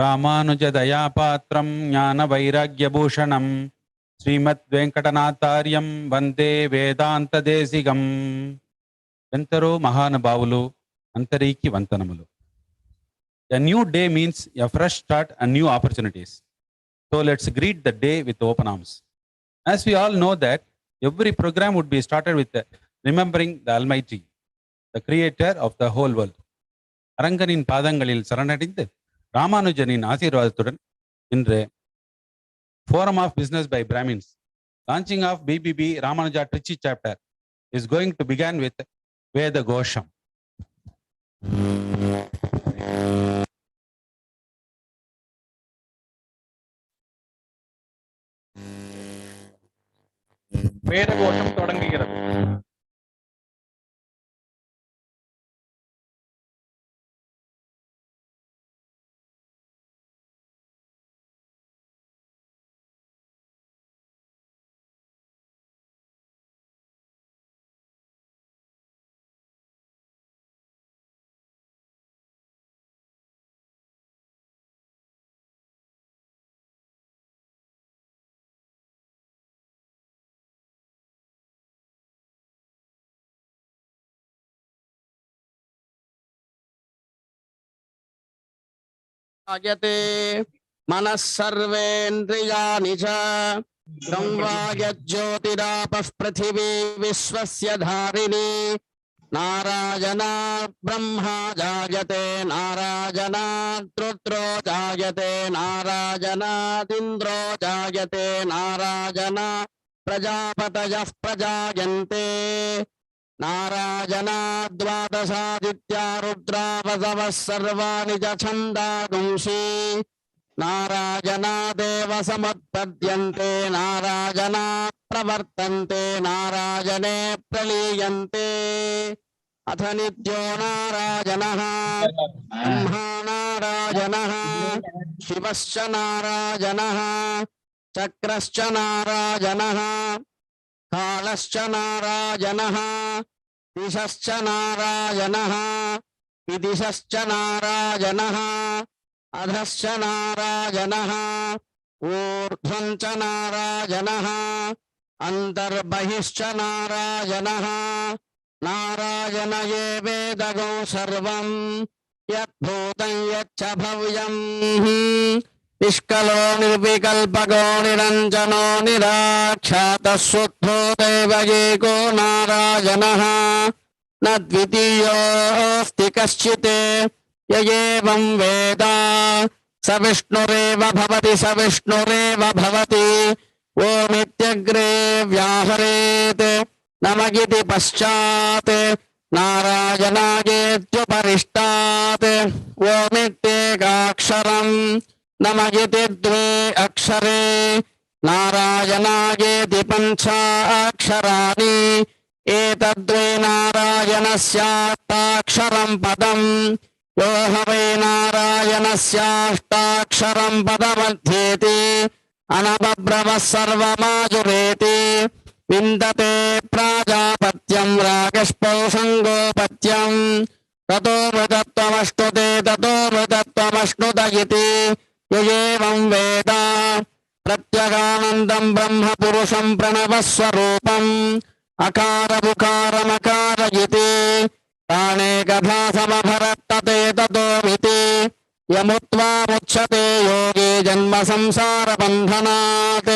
రామానుజ దయాపాత్రం జ్ఞాన వైరాగ్యభూషణం శ్రీమద్వేంకటనాథార్యం వందే వేదాంత దేశిగం. ఎందరో మహానుభావులు అంతరికి వంతనములు. A new day means a fresh start and new opportunities. So let's greet the day with open arms. As we all know that every program would be started with remembering the Almighty, the creator of the whole world. அரங்கனின் பாதங்களில் சரணடைந்து ராமானுஜனின் ஆசீர்வாதத்துடன் இன்று Forum of Business by Brahmins, launching of BBB Ramanuja Trichy chapter is going to begin with Veda Gosham. வேத கோஷம் தொடங்குகிறது. आयते मनः सर्वेन्द्रियाणि च ब्रह्माज्योतिरापः पृथिवी विश्वस्य धारिणी नारायणात् ब्रह्मा जायते नारायणात् रुद्रो जायते नारायणात् इन्द्रो जायते नारायणात् प्रजापतयः प्रजायन्ते नारायणात् द्वादशादित्या रुद्रा वसवः सर्वाणि च छन्दागुंसि नारायणादेव समुत्पद्यन्ते नारायणात् प्रवर्तन्ते नारायणे प्रलीयन्ते अथ नित्यो नारायणः ब्रह्मा नारायणः शिवश्च नारायणः चक्रश्च नारायणः कालश्च नारायणः दिशश्च नारायणः विदिशश्च नारायणः अधश्च नारायणः ऊर्ध्वं च नारायणः अन्तर्बहिश्च नारायणः नारायण एवेदगो सर्वं यद्भूतं यच्च भव्यम् निष्कलो निर्विकल्पको निरञ्जनो निराख्यातः शुद्धो दैव एको नारायणः न द्वितीयोऽस्ति कश्चित् य एवं वेद स विष्णुरेव भवति स विष्णुरेव भवति ओमित्यग्रे व्याहरेत् नमगिति पश्चात् नारायणायेत्युपरिष्टात् ओमित्येकाक्षरम् नमगिति द्वे अक्षरे नारायणायेति पञ्चाक्षराणि एतद्वै नारायणस्याष्टाक्षरं पदं यो ह वै नारायणस्याष्टाक्षरं पदमध्येति अनबभ्रवः सर्वमाजुरेति विन्दते प्राजापत्यं रागस्पौषं गोपत्यं ततो मृतत्वमश्नुते ततो मृतत्वमश्नुत इति य एवं वेद प्रत्यगानन्दं ब्रह्म पुरुषं प्रणवस्वरूपम् अकारमुकारमकार इति तानेकभासमभरत्तते ततोमिति यमुत्वामुच्यते योगे जन्म संसारबन्धनात्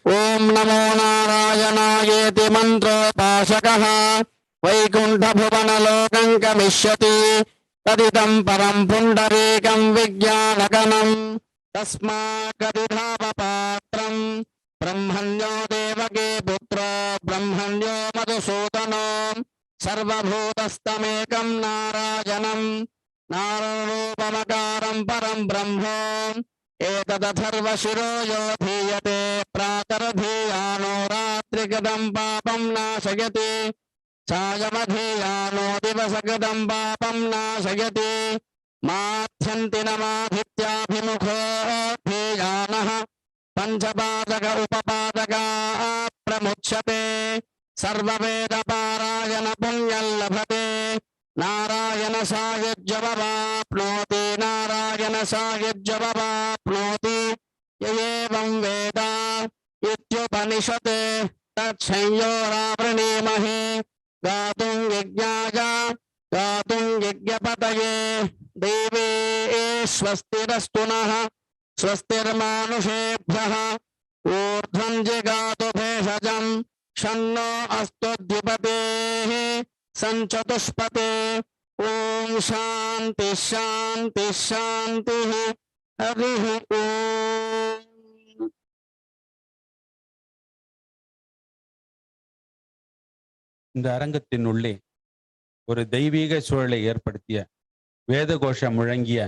ॐ नमो नारायणायेति मन्त्रोपासकः वैकुण्ठभुवनलोकं गमिष्यति तदिदं परं पुण्डरीकं विज्ञानगणं तस्माकदिधावपात्रं ब्रह्मण्यो देवके पुत्रो ब्रह्मण्यो मधुसूदनो सर्वभूतस्तमेकं नारायणं नारायणरूपमकारं परं ब्रह्म एतदथर्वशिरो यो धीयते प्रातरधीयानो रात्रिगतं पापं नाशयति छायमधीयानो दिवसगतं पापं नाशयति माध्यन्ति नमाधित्याभिमुखो धीयानः पंचपादक उपपादका प्रमुच्यते सर्ववेदपारायण पुण्यं लभते नारायण सायुज्यमवाप्नोति नारायण सायुज्यमवाप्नोति य एवं वेद इत्युपनिषत् तत्संयोरावृणीमहि गातुं यज्ञाय गातुं यज्ञपतये देवे स्वस्तिरस्तु नः स्वस्तिर्मानुषेभ्यः ऊर्ध्वं जिगातु भेषजं शन्नो अस्तु द्विपतेः संचतुष्पते ओम शांति शांति शांति हरि ओम. இந்த அரங்கத்தின் உள்ளே ஒரு தெய்வீக சூழலை ஏற்படுத்திய வேத கோஷம் முழங்கிய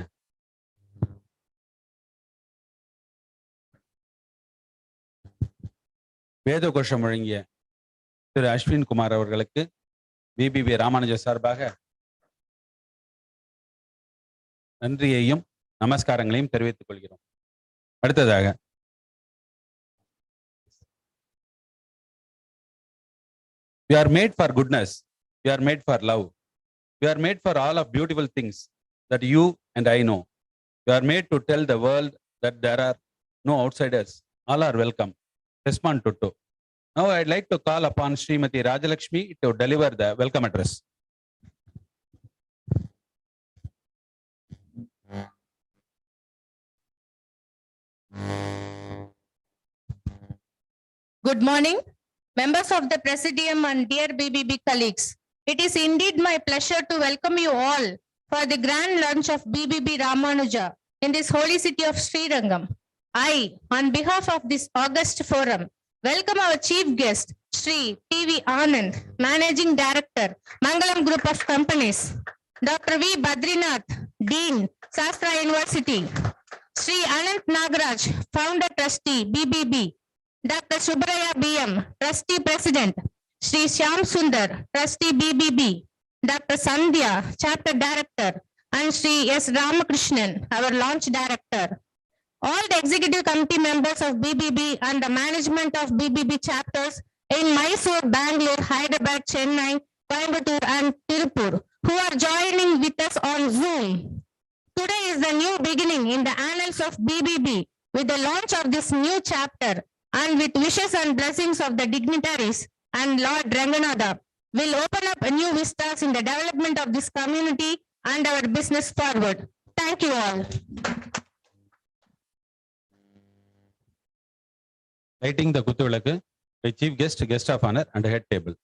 திரு அஸ்வின் குமார் அவர்களுக்கு BBB ராமானுஜ சார்பாக நன்றியையும் நமஸ்காரங்களையும் தெரிவித்துக் கொள்கிறோம். அடுத்ததாக we are made for goodness, we are made for love, we are made for all of beautiful things that you and I know. We are made to tell the world that there are no outsiders, all are welcome. Respond to. Now I'd like to call upon Srimati Rajalakshmi to deliver the welcome address. Good morning, members of the Presidium and dear BBB colleagues. It is indeed my pleasure to welcome you all for the grand launch of BBB Ramanuja in this holy city of Srirangam. I, on behalf of this august forum, welcome our chief guest, Sri T.V. Anand, Managing Director, Mangalam Group of Companies, Dr. V. Badrinath, Dean, Sastra University, Sri Anant Nagaraj, Founder Trustee, BBB, Dr. Subraya B.M., Trustee President, Sri Shyam Sundar, Trustee BBB, Dr. Sandhya, Chapter Director, and Sri S. Ramakrishnan, our Launch Director. All the executive committee members of BBB and the management of BBB chapters in Mysore, Bangalore, Hyderabad, Chennai, Coimbatore, and Tirupur, who are joining with us on Zoom. Today is the new beginning in the annals of BBB with the launch of this new chapter, and with wishes and blessings of the dignitaries and Lord Ranganatha will open up a new vistas in the development of this community and our business forward. Thank you all. Lighting the Kutuvilakku by chief guest of honor and head table.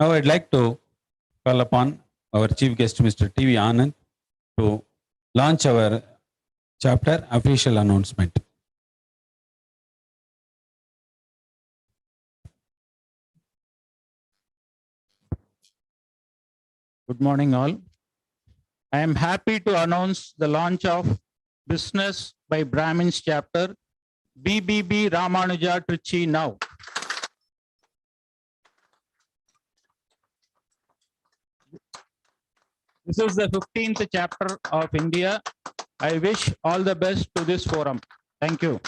Now I'd like to call upon our chief guest, Mr. T.V. Anand, to launch our chapter official announcement. Good morning, all. I am happy to announce the launch of Business by Brahmins chapter BBB Ramanuja Trichy now. This is the 15th chapter of India. I wish all the best to this forum. Thank you.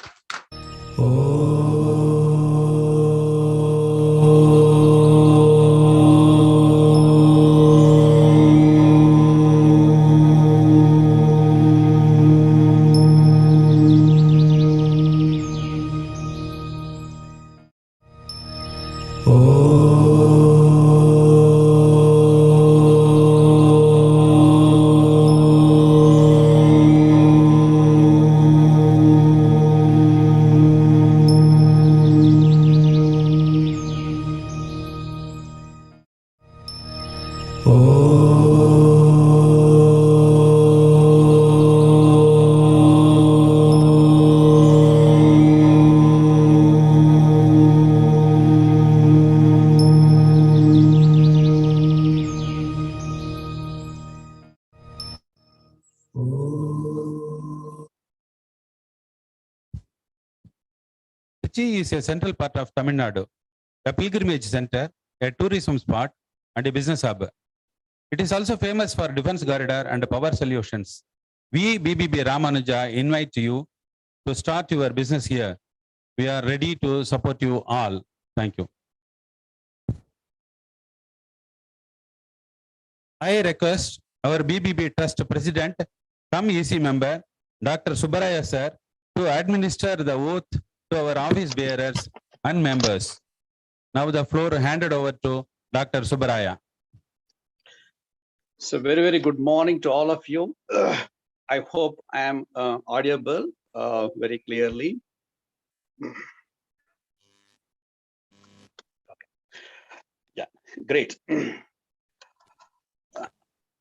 Trichy is a central part of Tamil Nadu, a pilgrimage center, a tourism spot, and a business hub. It is also famous for defense corridor and power solutions. We, BBB Ramanuja, invite you to start your business here. We are ready to support you all. Thank you. I request our BBB Trust President, come EC member, Dr. Subbaraya sir, to administer the oath to our office bearers and members. Now the floor handed over to Dr. Subbaraya. So very good morning to all of you. I hope I am audible very clearly. Okay. Yeah, great.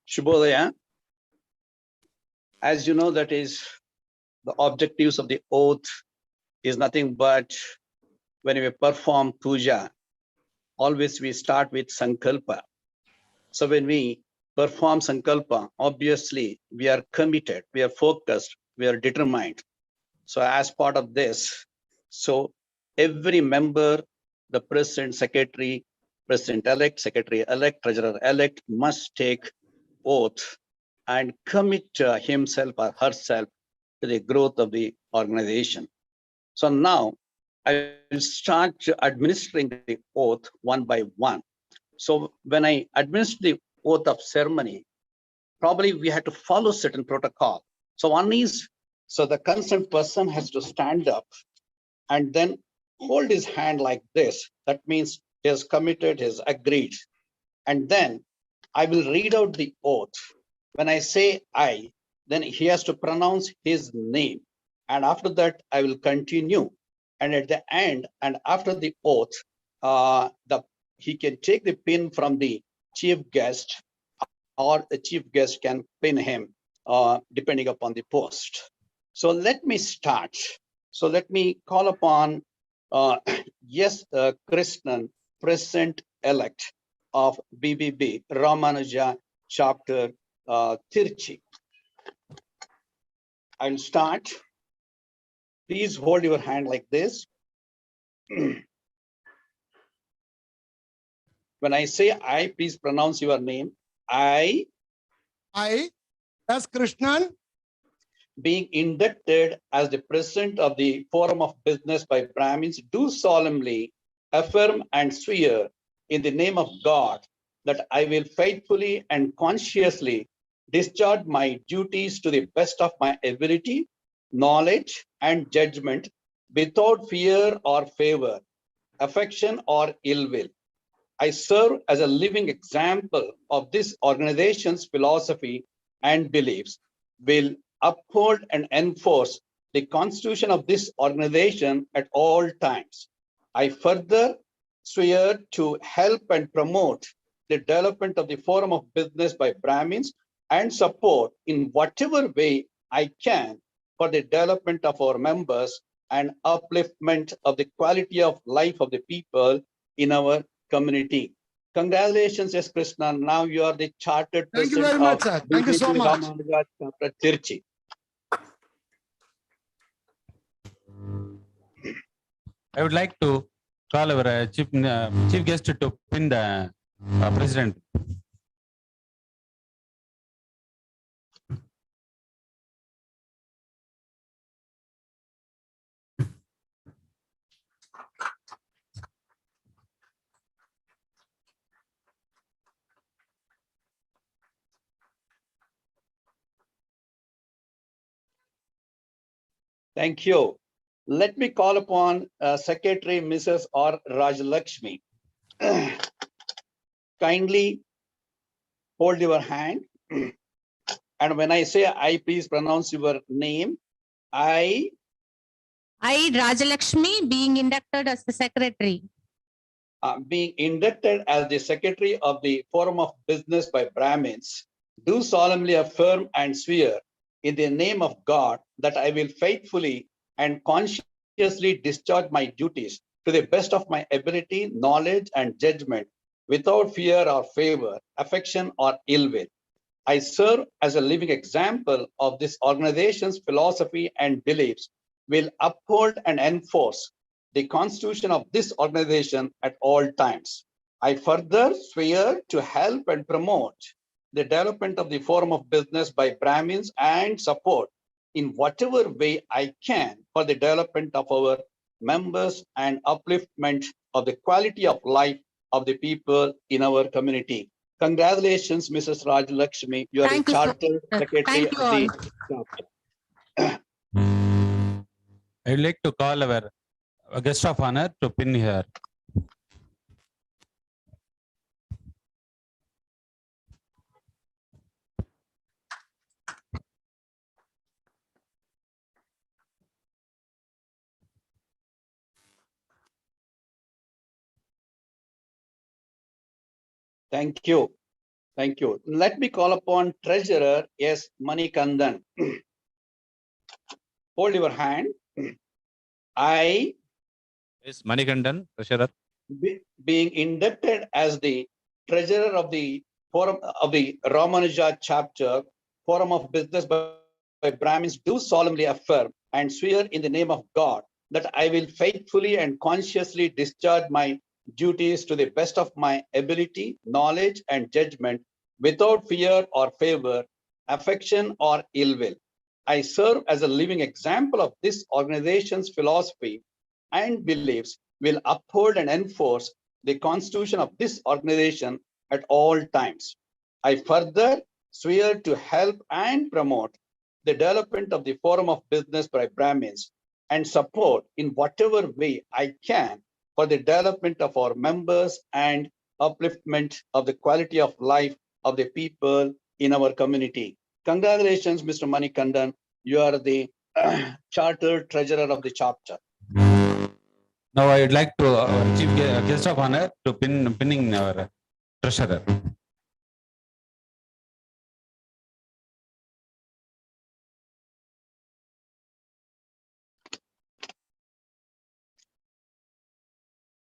Shubhodaya. As you know, that is the objectives of the oath is nothing but when we perform puja, always we start with sankalpa. So when we perform sankalpa, obviously we are committed, we are focused, we are determined. So as part of this, so every member, the president, secretary, president-elect, secretary-elect, treasurer-elect must take oath and commit himself or herself to the growth of the organization. So now I will start administering the oath one by one. So when I administer the oath of ceremony, probably we have to follow certain protocol. So one is, so the concerned person has to stand up and then hold his hand like this. That means he has committed, he has agreed. And then I will read out the oath. When I say I, then he has to pronounce his name. And after that, I will continue. And at the end, and after the oath, he can take the pin from the chief guest, or the chief guest can pin him, depending upon the post. So let me start. So let me call upon, Krishnan, president-elect of BBB, Ramanuja chapter Trichy. I'll start. Please hold your hand like this. When I say I, please pronounce your name. I, as Krishnan, being inducted as the president of the Forum of Business by Brahmins, do solemnly affirm and swear in the name of God that I will faithfully and conscientiously discharge my duties to the best of my ability, knowledge, and judgment, without fear or favor, affection or ill will. I serve as a living example of this organization's philosophy and beliefs, will uphold and enforce the constitution of this organization at all times. I further swear to help and promote the development of the forum of business by Brahmins and support in whatever way I can for the development of our members and upliftment of the quality of life of the people in our community. Congratulations, S. Krishna. Now you are the chartered Thank you president very much, of sir. Thank you so BBB much. Ramanuja chapter Trichy. I would like to call our chief guest to pin the president. Thank you. Let me call upon Secretary Mrs. R. Rajalakshmi. Kindly hold your hand. And when I say I, please pronounce your name. I, Rajalakshmi, being inducted as the secretary. being inducted as the Secretary of the Forum of Business by Brahmins, do solemnly affirm and swear in the name of God that I will faithfully and consciously discharge my duties to the best of my ability, knowledge, and judgment without fear or favor, affection, or ill will. I serve as a living example of this organization's philosophy and beliefs, will uphold and enforce the constitution of this organization at all times. I further swear to help and promote the development of the forum of business by Brahmins and support in whatever way I can for the development of our members and upliftment of the quality of life of the people in our community. Congratulations, Mrs. Rajalakshmi. You are Thank the you so charter much, sir. secretary Thank you of the all. chapter. I would like to call our guest of honor to pin here. Thank you. Thank you. Let me call upon Treasurer S. Manikandan. Hold your hand. I, Yes, Manikandan, treasurer. being inducted as the treasurer of the Forum of the Ramanuja chapter, Forum of Business by Brahmins, do solemnly affirm and swear in the name of God that I will faithfully and consciously discharge my duties to the best of my ability, knowledge, and judgment without fear or favor, affection, or ill will. I serve as a living example of this organization's philosophy and beliefs, will uphold and enforce the constitution of this organization at all times. I further swear to help and promote the development of the forum of business by Brahmins and support in whatever way I can for the development of our members and upliftment of the quality of life of the people in our community. Congratulations, Mr. Manikandan. You are the chartered treasurer of the chapter. Now I would like to our chief guest of honor to pinning our treasurer.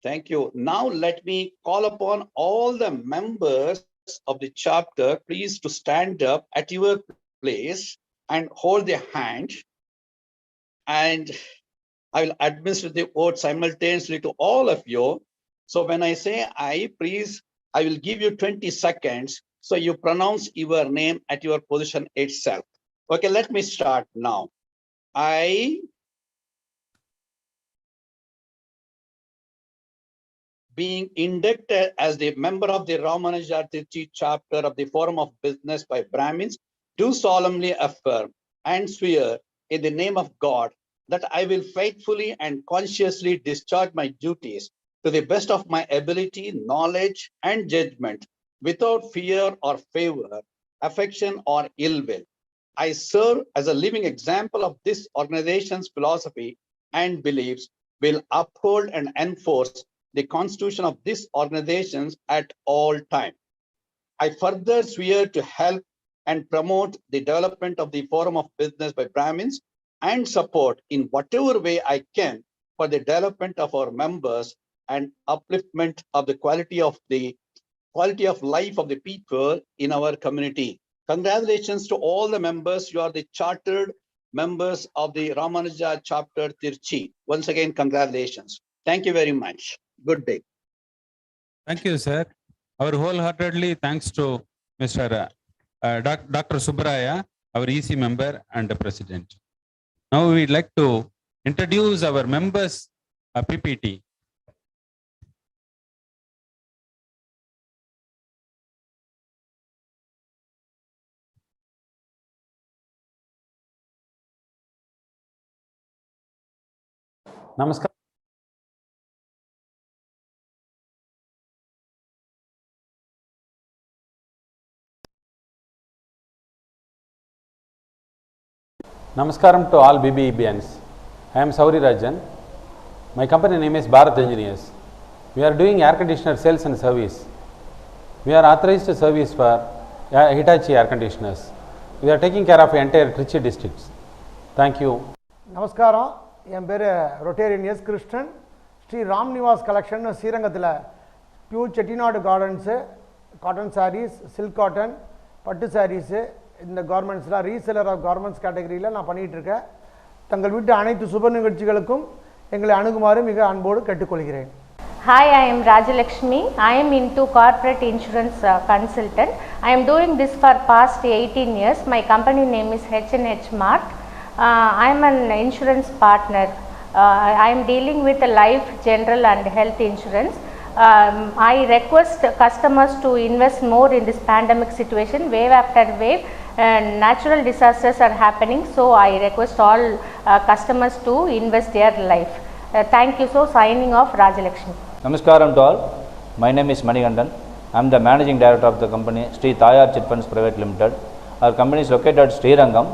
Thank you. Now let me call upon all the members of the chapter, please to stand up at your place and hold their hand. And I will administer the oath simultaneously to all of you. So when I say I, please, I will give you 20 seconds. So you pronounce your name at your position itself. Okay, let me start now. I, being inducted as the member of the Ramanuja Trichy chapter of the Forum of Business by Brahmins, do solemnly affirm and swear in the name of God that I will faithfully and consciously discharge my duties to the best of my ability, knowledge, and judgment without fear or favor, affection, or ill will. I serve as a living example of this organization's philosophy and beliefs, will uphold and enforce the constitution of this organization at all times. I further swear to help and promote the development of the forum of business by Brahmins and support in whatever way I can for the development of our members and upliftment of the quality of life of the people in our community. Congratulations to all the members. You are the chartered members of the Ramanuja chapter Trichy. Once again, congratulations. Thank you very much. Good day. Thank you, sir. Our wholeheartedly thanks to Mr. Dr. Subbaraya, our EC member and the president. Now we'd like to introduce our members' PPT. Namaskar. Namaskaram to all BBBians. I am Sauri Rajan. My company name is Bharat Engineers. We are doing air conditioner sales and service. We are authorized to service for Hitachi air conditioners. We are taking care of entire Trichy districts. Thank you. நமஸ்காரம். என் பேர் Rotarian S Krishnan. Shri Ram Niwas collection ஸ்ரீரங்கத்தில் pure Chettinad cottons, cotton saris, silk cotton, பட்டு சாரீஸு, இந்த கார்மெண்ட்ஸ்லாம் reseller of garments கேட்டகரியில் நான் பண்ணிகிட்ருக்கேன். தங்கள் வீட்டு அனைத்து சுப நிகழ்ச்சிகளுக்கும் எங்களை அணுகுமாறு மிக அன்போடு கேட்டுக்கொள்கிறேன். Hi, I am Rajalakshmi. I am into corporate insurance consultant. I am doing this for past 18 years. My company name is H&H Mart. I am an insurance partner. I am dealing with life, general and health insurance. I request customers to invest more in this pandemic situation. Wave after wave, natural disasters are happening. So I request all customers to invest their life. Thank you. So signing off, Rajalakshmi. Namaskaram to all. My name is Manigandan. I am the managing director of the company Sri Tayar Chit Funds Private Limited. Our company is located at Srirangam.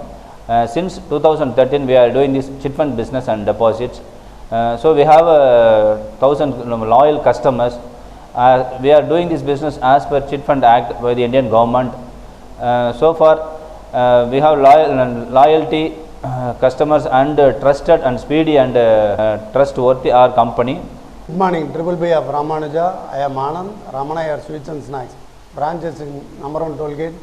Since 2013 we are doing this chit fund business and deposits. So we have 1,000 loyal customers. We are doing this business as per Chit Fund Act by the Indian government. So far we have loyalty customers and trusted and speedy and trustworthy our company. Good morning, Triple B of Ramanuja. I am Anand, Ramanaya Sweets and Snacks. Branches in number 1 toll gate,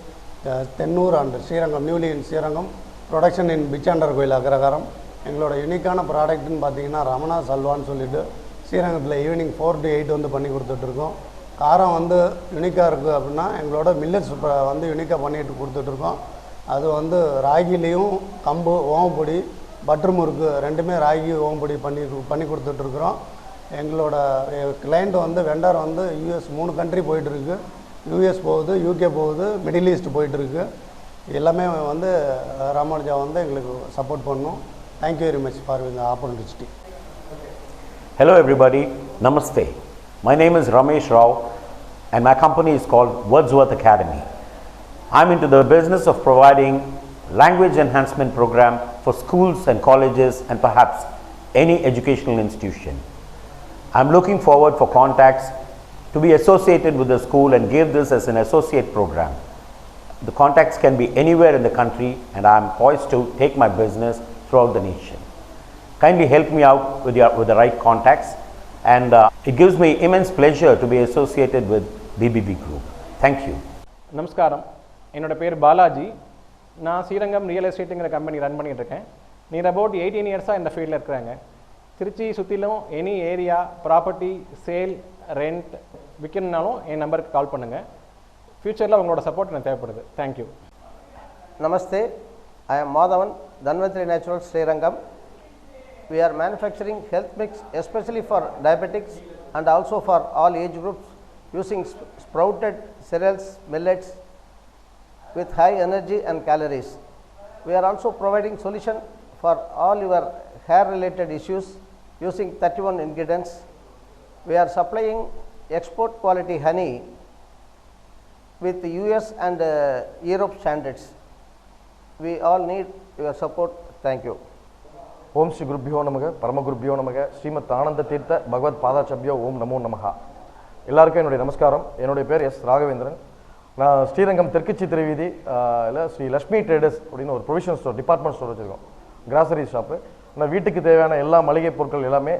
Tennur and Srirangam, newly in Srirangam. Production in Bichandar Goila Agragaram. எங்களோட யூனிக்கான ப்ராடக்ட்னு பார்த்தீங்கன்னா ரமணா சல்வான்னு சொல்லிட்டு ஸ்ரீரங்கத்தில் evening 4 to 8 வந்து பண்ணி கொடுத்துட்ருக்கோம். காரம் வந்து யூனிக்காக இருக்குது அப்படின்னா எங்களோட மில்லட்ஸ் வந்து யூனிக்காக பண்ணிட்டு கொடுத்துட்ருக்கோம். அது வந்து ராகிலையும் கம்பு ஓமப்பொடி பட்டர் முறுக்கு ரெண்டுமே ராகி ஓமப்பொடி பண்ணி கொடுத்துட்ருக்குறோம். எங்களோட கிளைண்ட் வந்து வெண்டர் வந்து யூஎஸ் 3 கண்ட்ரி போயிட்டுருக்கு. யூஎஸ் போகுது, யூகே போகுது, மிடில் ஈஸ்ட் போயிட்டுருக்கு. எல்லாமே வந்து ராமானுஜா வந்து எங்களுக்கு சப்போர்ட் பண்ணும். Thank you very much for the opportunity. Hello everybody, Namaste. My name is Ramesh Rao and my company is called Wordsworth Academy. I'm into the business of providing language enhancement program for schools and colleges and perhaps any educational institution. I'm looking forward for contacts to be associated with the school and give this as an associate program. The contacts can be anywhere in the country and I'm poised to take my business throughout the nation. Kindly help me out with the right contacts and it gives me immense pleasure to be associated with BBB Group. Thank you. நமஸ்காரம், என்னோட பேர் பாலாஜி. நான் Srirangam real எஸ்டேட்டுங்கிற company run பண்ணிகிட்டு இருக்கேன். நீர் about 18 இயர்ஸாக இந்த ஃபீல்டில் இருக்கிறாங்க. திருச்சி சுற்றிலும் any area property sale rent விற்கணுன்னாலும் என் நம்பருக்கு கால் பண்ணுங்கள். ஃப்யூச்சரில் உங்களோட சப்போர்ட் எனக்கு தேவைப்படுது. Thank you. Namaste, I am Madhavan, Dhanvantri Naturals, Srirangam. We are manufacturing health mix especially for diabetics and also for all age groups using sprouted cereals, millets with high energy and calories. We are also providing solution for all your hair related issues using 31 ingredients. We are supplying export quality honey with US and Europe standards. We all need your support. Thank you. ஓம் ஸ்ரீ குருப்பியோ நமக பரமகுருப்பியோ நமக ஸ்ரீமத் ஆனந்த தீர்த்த பகவத் பாதாச்சபியோ ஓம் நமோ நமஹா. எல்லாருக்கும் என்னுடைய நமஸ்காரம். என்னுடைய பேர் S Raghavendran. நான் ஸ்ரீரங்கம் தெற்குச்சி திருவீதி இல்லை ஸ்ரீ லக்ஷ்மி ட்ரேடர்ஸ் அப்படின்னு ஒரு ப்ரொவிஷன் ஸ்டோர், டிபார்ட்மெண்ட் ஸ்டோர் வச்சுருக்கோம், கிராசரி ஷாப்பு. ஆனால் வீட்டுக்கு தேவையான எல்லா மளிகை பொருட்கள் எல்லாமே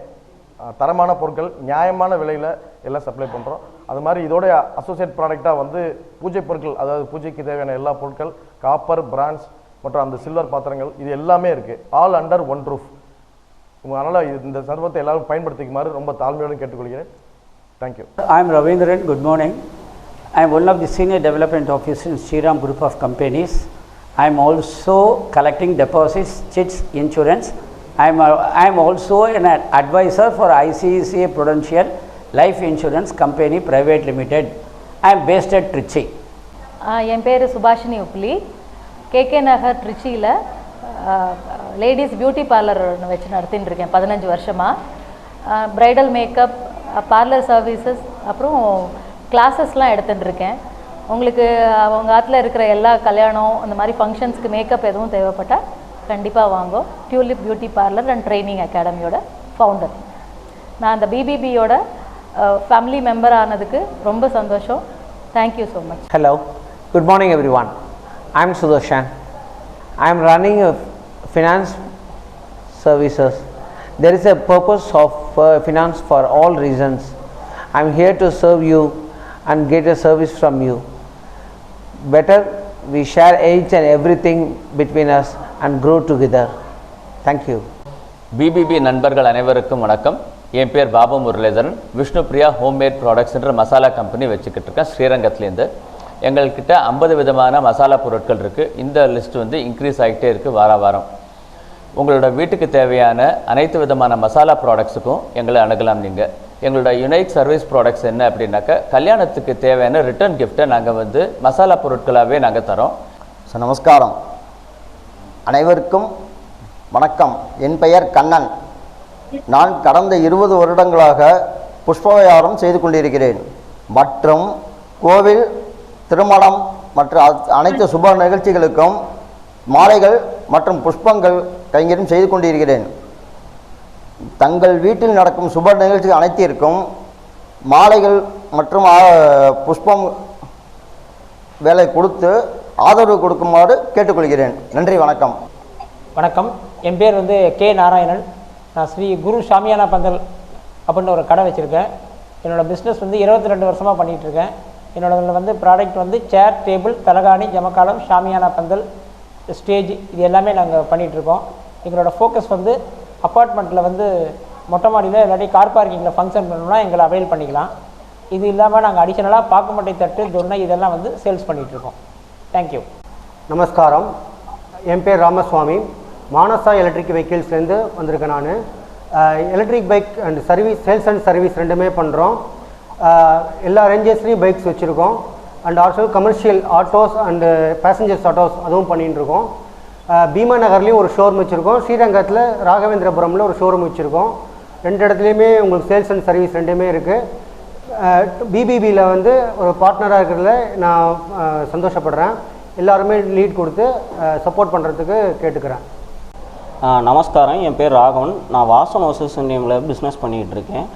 தரமான பொருட்கள் நியாயமான விலையில் எல்லாம் சப்ளை பண்ணுறோம். அது மாதிரி இதோடைய அசோசியேட் ப்ராடக்டாக வந்து பூஜை பொருட்கள், அதாவது பூஜைக்கு தேவையான எல்லா பொருட்கள், காப்பர், பிரான்ஸ் மற்றும் அந்த சில்வர் பாத்திரங்கள், இது எல்லாமே இருக்குது. All under one roof. அதனால் இந்த சர்வத்தை எல்லாரும் பயன்படுத்திக்குமாறு ரொம்ப தாழ்மையோடு கேட்டுக்கொள்கிறேன். Thank you. I am Ravindran. Good morning. I am one of the senior development officers in Shriram Group of Companies. I am also collecting deposits, chits, insurance. I am also an advisor for ICICI Prudential Life Insurance Company Private Limited. I am based at Trichy. என் பேர் Subhashini உப்லி. KK நகர் ட்ரிச்சியில் ladies beauty parlour வச்சு நடத்தின்னு இருக்கேன் 15 வருஷமாக. Bridal makeup, parlour services, அப்புறம் கிளாஸஸ்லாம் எடுத்துகிட்டு இருக்கேன். உங்களுக்கு அவங்க ஆற்றுல இருக்கிற எல்லா கல்யாணம் அந்த மாதிரி ஃபங்க்ஷன்ஸ்க்கு மேக்கப் எதுவும் தேவைப்பட்டால் கண்டிப்பாக வாங்கோ. Tulip beauty parlour and training அகாடமியோட ஃபவுண்டர். நான் அந்த பிபிபியோட ஃபேமிலி மெம்பர் ஆனதுக்கு ரொம்ப சந்தோஷம். Thank you so much. Hello, good morning everyone. I am Sudarshan. I am running a finance services. There is a purpose of finance for all reasons. I am here to serve you and get a service from you. Better we share each and everything between us and grow together. Thank you. PPP நண்பர்கள் அனைவருக்கும் வணக்கம். என் பேர் Babu Muralidharan. Vishnu Priya homemade ப்ராடக்ட்ஸ்ன்ற masala company வச்சுக்கிட்டு இருக்கேன் ஸ்ரீரங்கத்துலேருந்து. எங்கள்கிட்ட 50 விதமான மசாலா பொருட்கள் இருக்குது. இந்த லிஸ்ட் வந்து இன்க்ரீஸ் ஆகிட்டே இருக்குது வாரம். உங்களோட வீட்டுக்கு தேவையான அனைத்து விதமான மசாலா ப்ராடக்ட்ஸுக்கும் எங்களை அணுகலாம். நீங்கள் எங்களோட யுனைக் சர்வீஸ் ப்ராடக்ட்ஸ் என்ன அப்படின்னாக்கா, கல்யாணத்துக்கு தேவையான ரிட்டர்ன் கிஃப்ட்டை நாங்கள் வந்து மசாலா பொருட்களாகவே நாங்கள் தரோம். ஸோ நமஸ்காரம், அனைவருக்கும் வணக்கம். என் பெயர் கண்ணன். நான் கடந்த 20 வருடங்களாக புஷ்பவியாரம் செய்து கொண்டிருக்கிறேன். மற்றும் கோவில், திருமணம் மற்றும் அனைத்து சுப நிகழ்ச்சிகளுக்கும் மாலைகள் மற்றும் புஷ்பங்கள் கைங்கரியம் செய்து கொண்டிருக்கிறேன். தங்கள் வீட்டில் நடக்கும் சுப நிகழ்ச்சிகள் அனைத்திற்கும் மாலைகள் மற்றும் புஷ்பம் வேலை கொடுத்து ஆதரவு கொடுக்குமாறு கேட்டுக்கொள்கிறேன். நன்றி, வணக்கம். வணக்கம், என் பேர் வந்து கே நாராயணன். நான் ஸ்ரீ குரு ஷாமியானா பந்தல் அப்படின்னு ஒரு கடை வச்சுருக்கேன். என்னோடய பிஸ்னஸ் வந்து 22 வருஷமாக பண்ணிகிட்ருக்கேன். என்னோடதில் வந்து ப்ராடக்ட் வந்து சேர், டேபிள், தலகாணி, ஜமக்காலம், ஷாமியானா பந்தல், ஸ்டேஜ், இது எல்லாமே நாங்கள் பண்ணிகிட்ருக்கோம். எங்களோட ஃபோக்கஸ் வந்து அப்பார்ட்மெண்ட்டில் வந்து மொட்டை மாடியில் இல்லாட்டி கார் பார்க்கிங்கில் ஃபங்க்ஷன் பண்ணணும்னா எங்களை அவைல் பண்ணிக்கலாம். இது இல்லாமல் நாங்கள் அடிஷனலாக பாக்குமட்டை தட்டு, தொன்னை இதெல்லாம் வந்து சேல்ஸ் பண்ணிகிட்ருக்கோம். தேங்க்யூ. நமஸ்காரம், என் பேர் ராமசுவாமி. மானசா எலக்ட்ரிக் வெஹிக்கிள்ஸ்லேருந்து வந்திருக்கேன். நான் electric bike and service, sales and service ரெண்டுமே பண்ணுறோம். எல்லா ரேஞ்சஸ்லேயும் பைக்ஸ் வச்சுருக்கோம். And also commercial autos and passengers autos அதுவும் பண்ணிகிட்டு இருக்கோம். பீமா நகர்லேயும் ஒரு ஷோரூம் வச்சுருக்கோம். ஸ்ரீரங்கத்தில் ராகவேந்திரபுரமில் ஒரு ஷோரூம் வச்சுருக்கோம். 2 இடத்துலையுமே உங்களுக்கு சேல்ஸ் அண்ட் சர்வீஸ் ரெண்டுமே இருக்குது. பிபிபியில் வந்து ஒரு பார்ட்னராக இருக்கிறதுல நான் சந்தோஷப்படுறேன். எல்லாருமே லீட் கொடுத்து சப்போர்ட் பண்ணுறதுக்கு கேட்டுக்கிறேன். நமஸ்காரம், என் பேர் ராகவன். நான் வாசன் அசோசியேஷன் நேமில் பிஸ்னஸ் பண்ணிக்கிட்டு இருக்கேன்.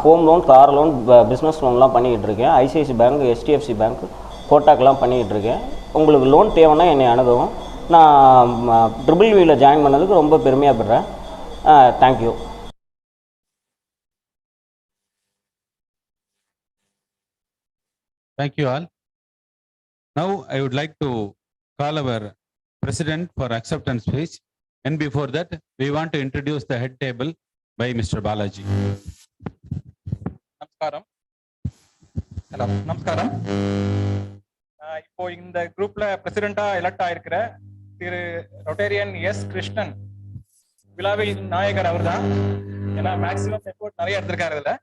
Home loan, car loan, business லோன்லாம் பண்ணிக்கிட்டு இருக்கேன். ஐசிஐசி பேங்க், HDFC பேங்க், கோட்டாக்கெலாம் பண்ணிக்கிட்டு இருக்கேன். உங்களுக்கு லோன் தேவைன்னா என்னை அணுகவும். நான் BBB ஜாயின் பண்ணதுக்கு ரொம்ப பெருமையாகப்படுறேன். Thank you. Thank you all. Now I would like to call our president for acceptance speech. And before that, we want to introduce the head table by Mr. Balaji. நமஸ்காரம். நமஸ்காரம். இப்போ இந்த குரூப்ல பிரசிடென்டா எலக்ட் ஆயிருக்கிற திரு Rotarian S Krishnan விழாவின் நாயகர் அவர் தான். ஏன்னா maximum effort நிறைய எடுத்திருக்காரு. இதுல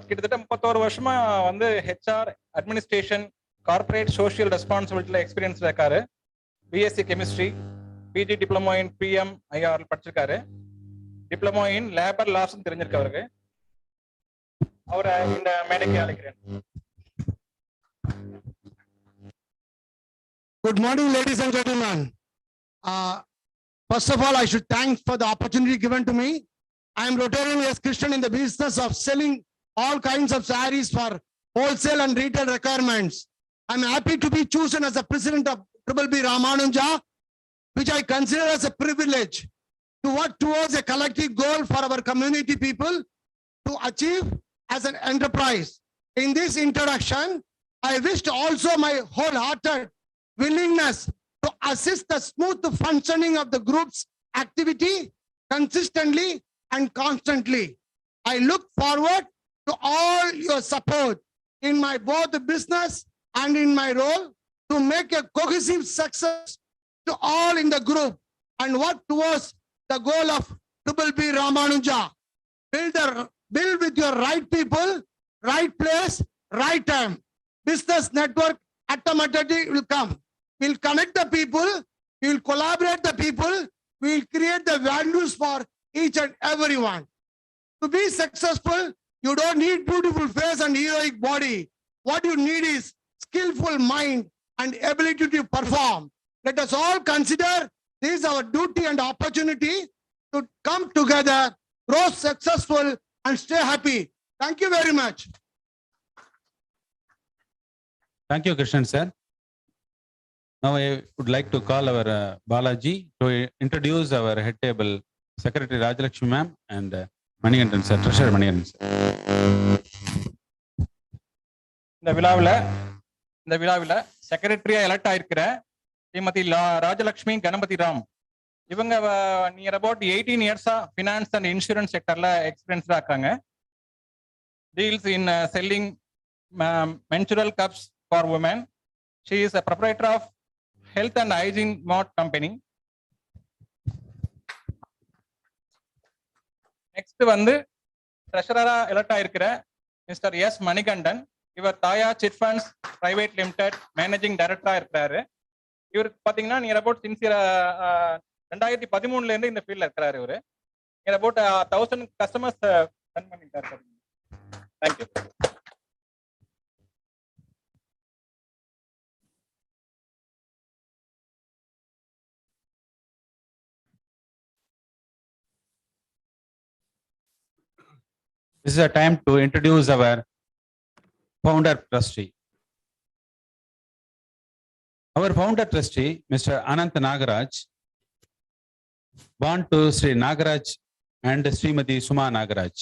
கிட்டத்தட்ட 31 வருஷமா வந்து HR, அட்மினிஸ்ட்ரேஷன், கார்பரேட் சோஷியல் ரெஸ்பான்சிபிலிட்டியில் எக்ஸ்பீரியன்ஸ் இருக்காரு. BSc chemistry, PG diploma in PMIR படிச்சிருக்காரு. டிப்ளமோ இன் லேபர் லாஸ் தெரிஞ்சிருக்கு அவருக்கு. அவரை இந்த மேடைக்கு அழைக்கிறேன். Good morning, ladies and gentlemen. First of all, I should thank for the opportunity given to me. I am Rotarian S. Krishnan in the business of selling all kinds of sarees for wholesale and retail requirements. I'm happy to be chosen as the president of BBB Ramanuja, which I consider as a privilege to work towards a collective goal for our community people to achieve as an enterprise. In this introduction, I wished also my wholehearted willingness to assist the smooth functioning of the group's activity consistently and constantly. I look forward to all your support in my both business and in my role to make a cohesive success to all in the group and work towards the goal of BBB Ramanuja. Build with your right people, right place, right time. Business network automatically will come. We'll connect the people, we'll collaborate the people, we'll create the values for each and everyone. To be successful, you don't need beautiful face and heroic body. What you need is skillful mind and ability to perform. Let us all consider this is our duty and opportunity to come together, grow successful, and stay happy. Thank you very much. Thank you, Krishnan sir. Now I would like to call our Balaji to introduce our head table secretary Rajalakshmi ma'am and Manigandan sir, treasurer Manigandan sir. இந்த விழாவில் செக்ரட்டரியா elect ஆயிருக்கிற Srimathi Rajalakshmi Ganapathi Ram, இவங்க near about 18 இயர்ஸா finance and insurance செக்டர்ல எக்ஸ்பீரியன்ஸ்டா இருக்காங்க. Deals in selling menstrual cups for women. She is a proprietor of health and hygiene mart company. Next வந்து ட்ரெஷரரா elect ஆயிருக்கிற mister S Manikandan. இவர் Thaya chit funds private limited managing டைரக்டரா இருக்கிறாரு. இவர் பாத்தீங்கன்னா நியர் அபவுட் சின்சியர் 2013 இருந்து இந்த ஃபீல்ட்ல இருக்கிறாரு. இவரு நியர் அபவுட் 1000 கஸ்டமர்ஸ் ரன் பண்ணிட்டாரு. Thank you. This is a time to introduce our founder trustee. Our founder trustee, Mr. Anant Nagaraj, born to Sri Nagaraj and Srimati Suma Nagaraj.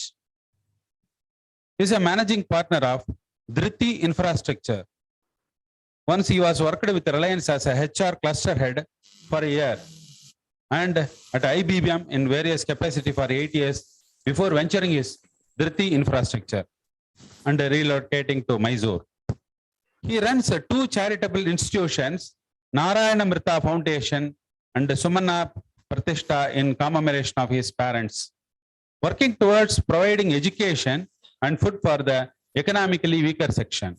He is a managing partner of Trichy Infrastructure. Once he was worked with Reliance as a HR cluster head for a year and at IBM in various capacity for 8 years before venturing his Trichy Infrastructure and relocating to Mysore. He runs 2 charitable institutions, Narayana Mrita Foundation and Sumana Pratishta in commemoration of his parents, working towards providing education and food for the economically weaker section.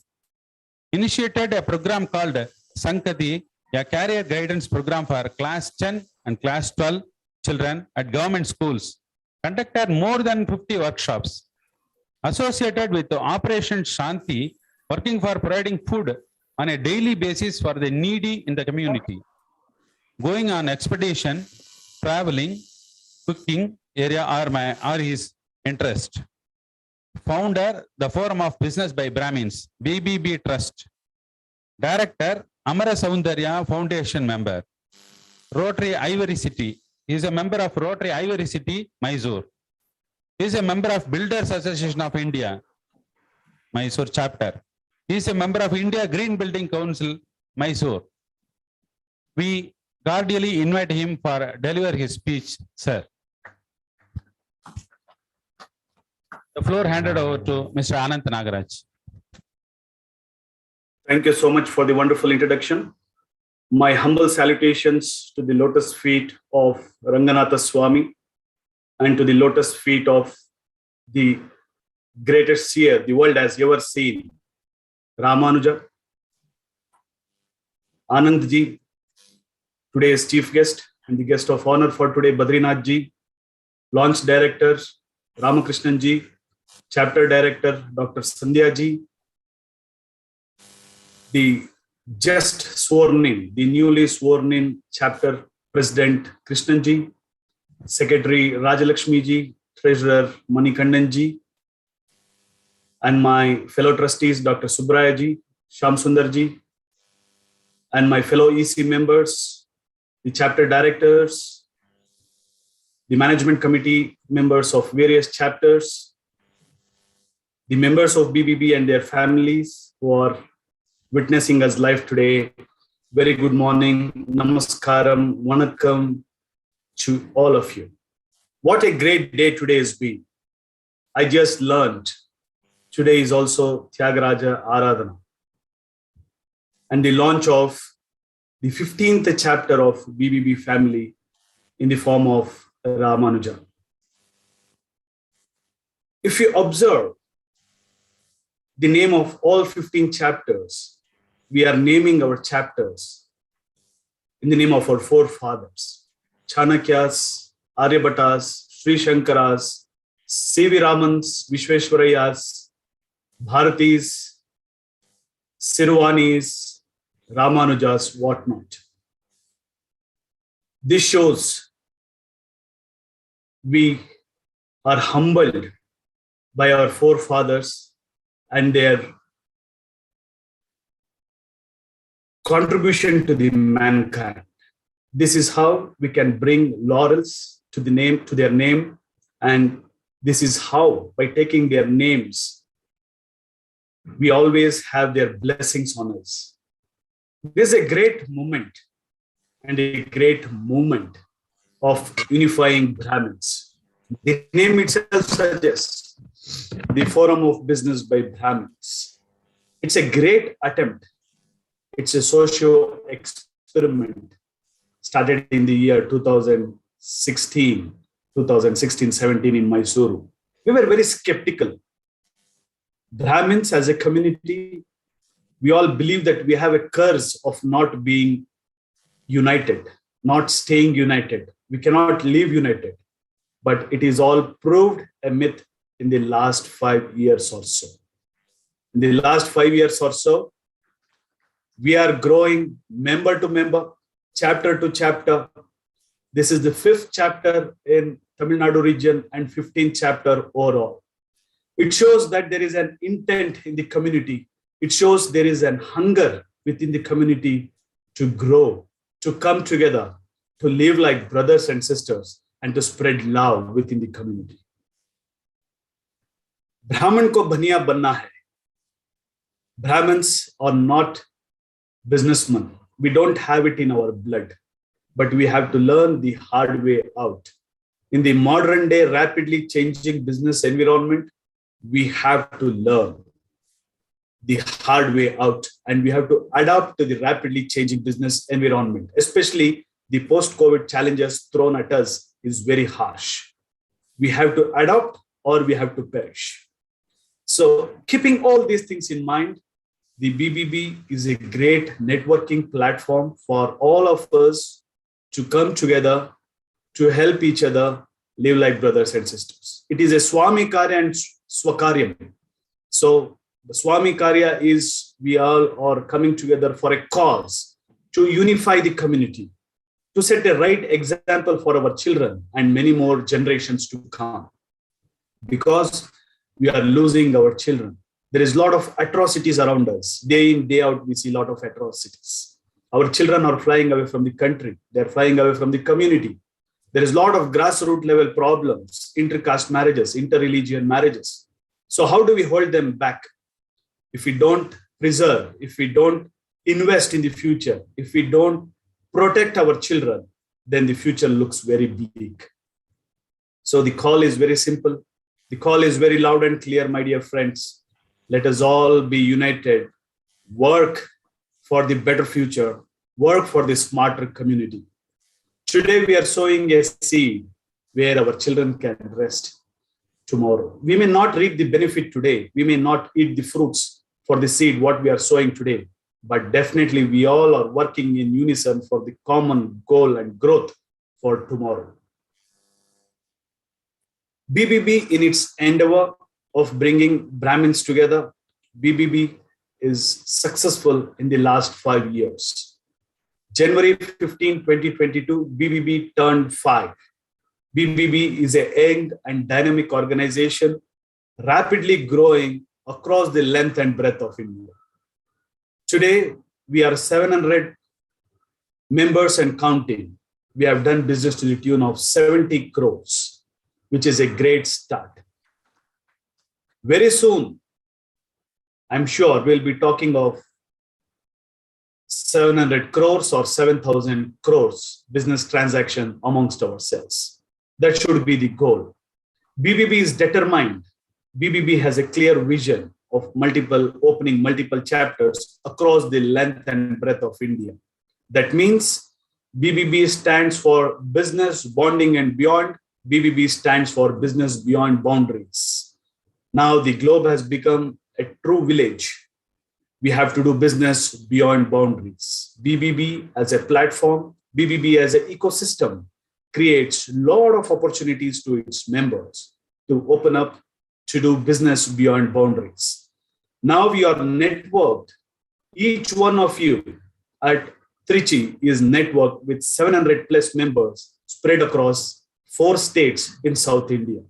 Initiated a program called Sankati, a career guidance program for class 10 and class 12 children at government schools, conducted more than 50 workshops. Associated with Operation Shanti, working for providing food on a daily basis for the needy in the community. Going on expedition, traveling, cooking area are his interest. Founder, the Forum of Business by Brahmins, BBB Trust. Director, Amara Saundarya Foundation member. Rotary Ivory City. He is a member of Rotary Ivory City, Mysore. He is a member of Builders Association of India, Mysore chapter. He is a member of India Green Building Council, Mysore. We cordially invite him for deliver his speech, sir. The floor handed over to Mr. Anant Nagaraj. Thank you so much for the wonderful introduction. My humble salutations to the lotus feet of Ranganatha Swami and to the lotus feet of the greatest seer the world has ever seen, Ramanuja. Anand ji, today's chief guest and the guest of honor for today, Badrinath ji, launch director, Ramakrishnan ji, chapter director, Dr. Sandhya ji, the just sworn in, the newly sworn in chapter president, Krishnan ji, secretary, Rajalakshmi ji, treasurer, Manikandan ji, and my fellow trustees, Dr. Subraya ji, Sham Sundar ji, and my fellow EC members, the chapter directors, the management committee members of various chapters, the members of BBB and their families who are witnessing us live today. Very good morning, namaskaram, vanakkam to all of you. What a great day today has been. I just learned today is also Tyagaraja Aradhana and the launch of the 15th chapter of BBB family in the form of Ramanuja. If you observe the name of all 15 chapters, we are naming our chapters in the name of our forefathers, Chanakyas, Aryabhatas, Sri Shankaras, C.V. Ramans, Vishweshwarayas, Bharatis, Siruvanis, Ramanujas, whatnot. This shows we are humbled by our forefathers and their contribution to the mankind. This is how we can bring laurels to the name, to their name, and this is how, by taking their names, we always have their blessings on us. This is a great moment and a great movement of unifying Brahmins. The name itself suggests the Forum of Business by Brahmins. It's a great attempt. It's a socio experiment started in the year 2016, 17 in Mysuru. We were very skeptical. Brahmins as a community, we all believe that we have a curse of not being united, not staying united. We cannot live united, but it is all proved a myth in the last 5 years or so. In the last 5 years or so, we are growing member to member, chapter to chapter. This is the 5th chapter in Tamil Nadu region and 15th chapter overall. It shows that there is an intent in the community. It shows there is an hunger within the community to grow, to come together, to live like brothers and sisters, and to spread love within the community. Brahman ko baniya banna hai. Brahmins are not businessmen. We don't have it in our blood, but we have to learn the hard way out. In the modern day, rapidly changing business environment, we have to learn the hard way out, and we have to adapt to the rapidly changing business environment. Especially the post-COVID challenges thrown at us is very harsh. We have to adapt or we have to perish. So keeping all these things in mind, the BBB is a great networking platform for all of us to come together, to help each other live like brothers and sisters. It is a Swami Karya and Swakaryam. So the Swami Karya is we all are coming together for a cause to unify the community, to set a right example for our children and many more generations to come. Because we are losing our children. There is a lot of atrocities around us. Day in, day out, we see a lot of atrocities. Our children are flying away from the country. They're flying away from the community. There is a lot of grassroots level problems, intercaste marriages, interreligion marriages. So how do we hold them back? If we don't preserve, if we don't invest in the future, if we don't protect our children, then the future looks very bleak. So the call is very simple. The call is very loud and clear, my dear friends. Let us all be united, work for the better future, work for the smarter community. Today we are sowing a seed where our children can rest tomorrow. We may not reap the benefit today. We may not eat the fruits for the seed, what we are sowing today, but definitely we all are working in unison for the common goal and growth for tomorrow. BBB, in its endeavor of bringing Brahmins together, BBB is successful in the last 5 years. January 15, 2022, BBB turned 5. BBB is a young and dynamic organization, rapidly growing across the length and breadth of India. Today, we are 700 members and counting. We have done business to the tune of 70 crores, which is a great start. Very soon, I'm sure we'll be talking of 700 crores or 7,000 crores business transaction amongst ourselves. That should be the goal. BBB is determined. BBB has a clear vision of opening multiple chapters across the length and breadth of India. That means BBB stands for business bonding and beyond. BBB stands for business beyond boundaries. Now the globe has become a true village. We have to do business beyond boundaries. BBB as a platform, BBB as an ecosystem creates a lot of opportunities to its members to open up to do business beyond boundaries. Now we are networked. Each one of you at Trichy is networked with 700 plus members spread across 4 states in South India.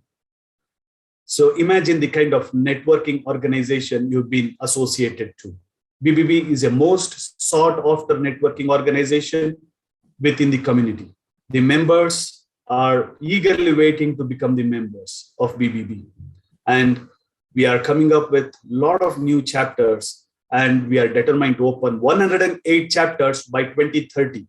So imagine the kind of networking organization you've been associated to. BBB is a most sought after networking organization within the community. The members are eagerly waiting to become the members of BBB. And we are coming up with a lot of new chapters, and we are determined to open 108 chapters by 2030.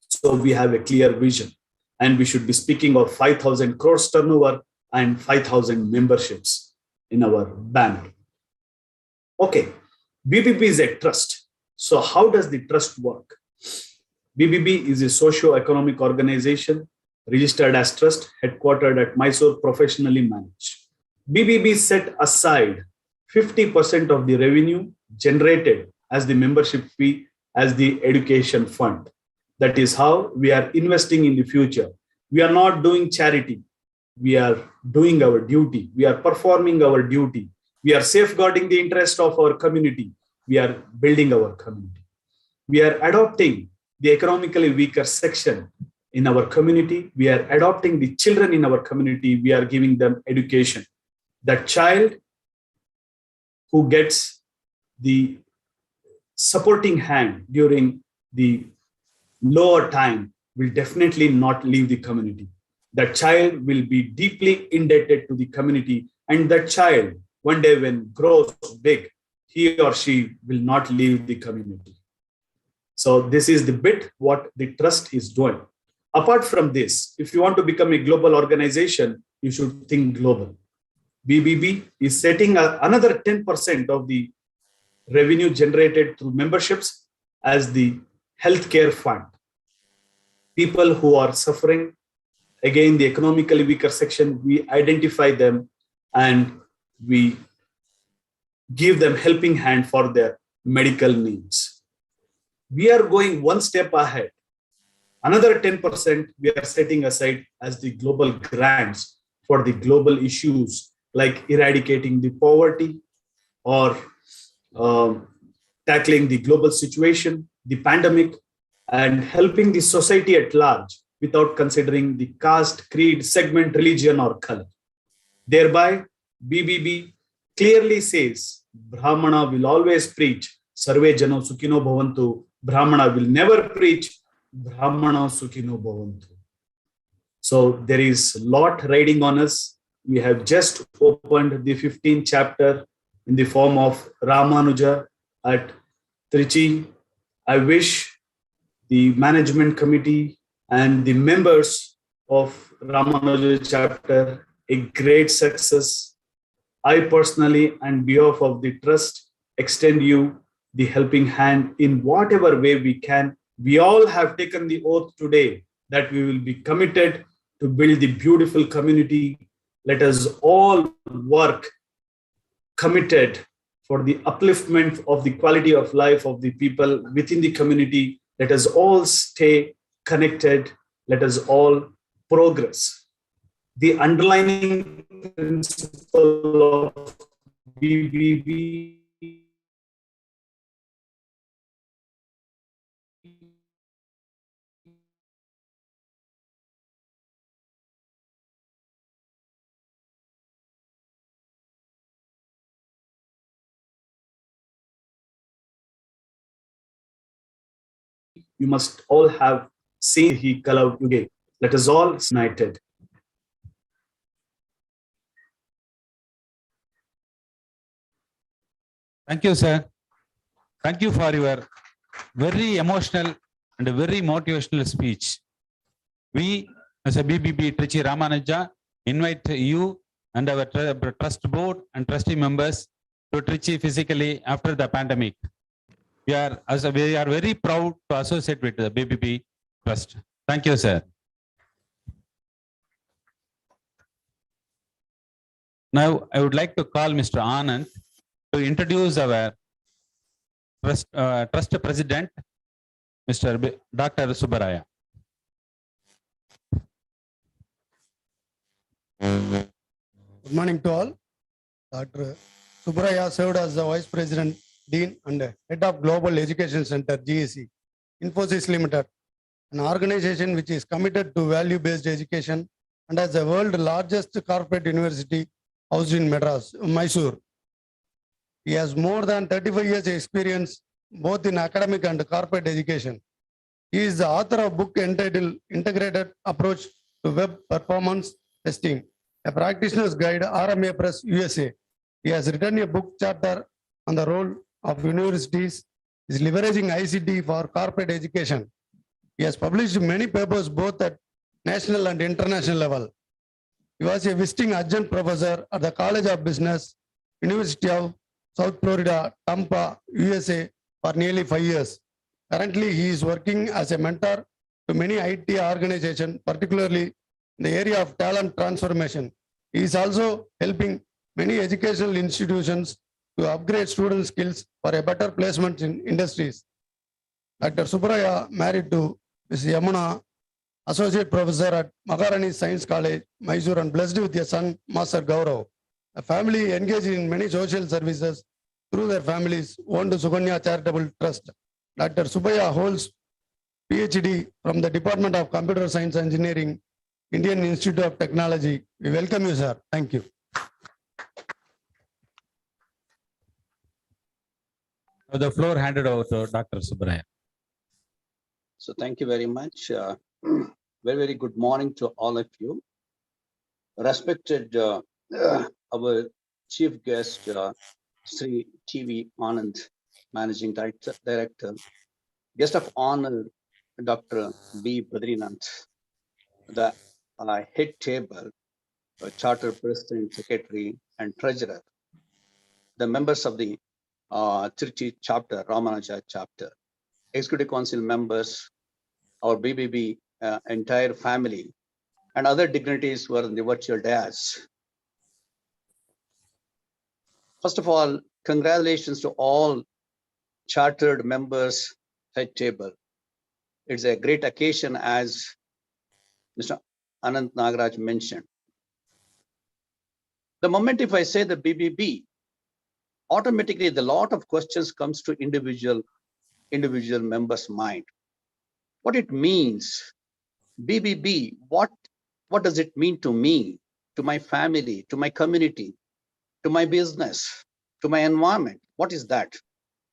So we have a clear vision, and we should be speaking of 5,000 crores turnover and 5,000 memberships in our banner. Okay, BBB is a trust. So how does the trust work? BBB is a socio-economic organization registered as trust, headquartered at Mysore, professionally managed. BBB set aside 50% of the revenue generated as the membership fee as the education fund. That is how we are investing in the future. We are not doing charity. We are doing our duty. We are performing our duty. We are safeguarding the interest of our community. We are building our community. We are adopting the economically weaker section in our community. We are adopting the children in our community. We are giving them education. That child who gets the supporting hand during the lower time will definitely not leave the community. That child will be deeply indebted to the community, and that child, one day when grows big, he or she will not leave the community. So this is the bit what the trust is doing. Apart from this, if you want to become a global organization, you should think global. BBB is setting another 10% of the revenue generated through memberships as the healthcare fund. People who are suffering, again, the economically weaker section, we identify them and we give them helping hand for their medical needs. We are going one step ahead. Another 10% we are setting aside as the global grants for the global issues like eradicating the poverty or tackling the global situation, the pandemic, and helping the society at large without considering the caste, creed, segment, religion, or color. Thereby, BBB clearly says Brahmana will always preach Sarve Jano Sukhino Bhavantu. Brahmana will never preach Brahmana Sukhino Bhavantu. So there is a lot riding on us. We have just opened the 15th chapter in the form of Ramanuja at Trichy. I wish the management committee and the members of Ramanuja chapter a great success. I personally, on behalf of the trust, extend you the helping hand in whatever way we can. We all have taken the oath today that we will be committed to build the beautiful community. Let us all work committed for the upliftment of the quality of life of the people within the community. Let us all stay connected. Let us all progress. The underlying principle of BBB you must all have seen he Kalau Yuge. Let us all united. Thank you, sir. Thank you for your very emotional and a very motivational speech. We, as a BBB Trichy Ramanuja, invite you and our trust board and trustee members to Trichy physically after the pandemic. We are very proud to associate with the BBB Trust. Thank you, sir. Now, I would like to call Mr. Anand to introduce our trust president, Mr. Dr. Subbaraya. Good morning to all. Dr. Subbaraya served as the Vice President, Dean and Head of Global Education Center, GEC, Infosys Limited, an organization which is committed to value-based education and has the world's largest corporate university housed in Madras, Mysore. He has more than 35 years experience both in academic and corporate education. He is the author of a book entitled Integrated Approach to Web Performance Testing, a practitioner's guide, RMA Press, USA. He has written a book chapter on the role of universities is leveraging ICT for corporate education. He has published many papers both at national and international level. He was a visiting adjunct professor at the College of Business, University of South Florida, Tampa, USA for nearly 5 years. Currently, he is working as a mentor to many IT organizations, particularly in the area of talent transformation. He is also helping many educational institutions to upgrade student skills for a better placement in industries. Dr. Subbaraya married to Ms. Yamuna, Associate Professor at Maharani Science College, Mysore, and blessed with a son, Master Gaurav. The family engaged in many social services through their families owned Suganya Charitable Trust. Dr. Subbaraya holds PhD from the Department of Computer Science Engineering, Indian Institute of Technology. We welcome you, sir. Thank you. The floor handed over to Dr. Subbaraya. So thank you very much. Very good morning to all of you. Respected our chief guest, Sri TV Anand, Managing Director, guest of honor, Dr. B. Badrinath, the head table, Charter President, Secretary, and Treasurer, the members of the Trichy chapter, Ramanuja chapter, Executive Council members, our BBB entire family, and other dignitaries who are in the virtual dais. First of all, congratulations to all chartered members head table. It's a great occasion, as Mr. Anant Nagaraj mentioned. The moment if I say the BBB, automatically the lot of questions comes to individual members' mind. What it means, BBB, what does it mean to me, to my family, to my community, to my business, to my environment? What is that?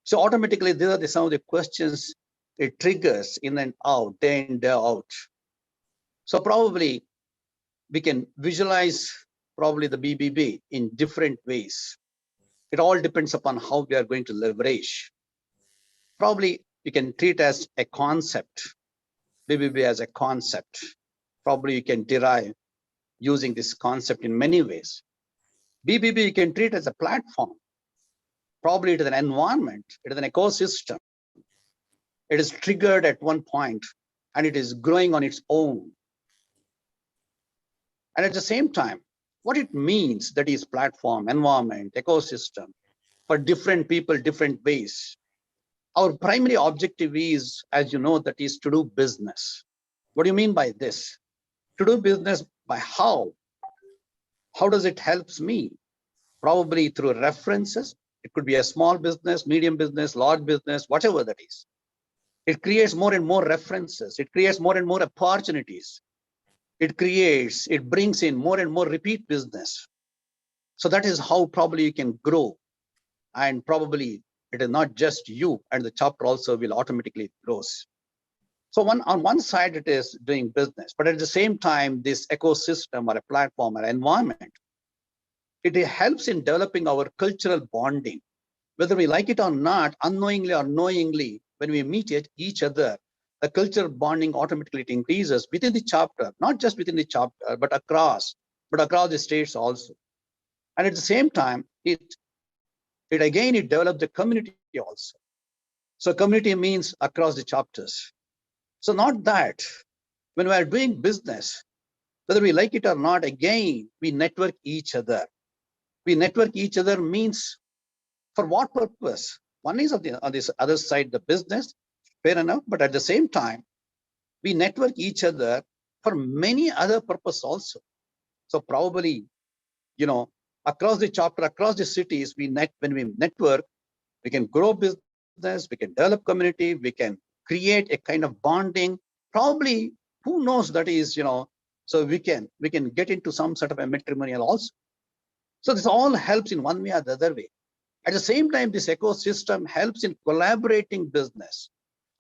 So automatically, these are some of the questions it triggers in and out, day in, day out. So probably we can visualize probably the BBB in different ways. It all depends upon how we are going to leverage. Probably you can treat as a concept, BBB as a concept. Probably you can derive using this concept in many ways. BBB you can treat as a platform. Probably it is an environment, it is an ecosystem. It is triggered at one point and it is growing on its own. And at the same time, what it means, that is platform, environment, ecosystem, for different people, different ways. Our primary objective is, as you know, that is to do business. What do you mean by this? To do business by how? How does it helps me? Probably through references. It could be a small business, medium business, large business, whatever that is. It creates more and more references. It creates more and more opportunities. It brings in more and more repeat business. So that is how probably you can grow. And probably it is not just you, and the chapter also will automatically grows. So on one side, it is doing business, but at the same time, this ecosystem or a platform or environment, it helps in developing our cultural bonding. Whether we like it or not, unknowingly or knowingly, when we meet each other, the cultural bonding automatically increases within the chapter, not just within the chapter, but across the states also. And at the same time, it develops the community also. So community means across the chapters. So not that when we are doing business, whether we like it or not, again, we network each other. We network each other means for what purpose? One is on this other side, the business, fair enough. But at the same time, we network each other for many other purposes also. So probably, across the chapter, across the cities, when we network, we can grow business, we can develop community, we can create a kind of bonding. Probably, who knows, that is, so we can get into some sort of a matrimonial also. So this all helps in one way or the other way. At the same time, this ecosystem helps in collaborating business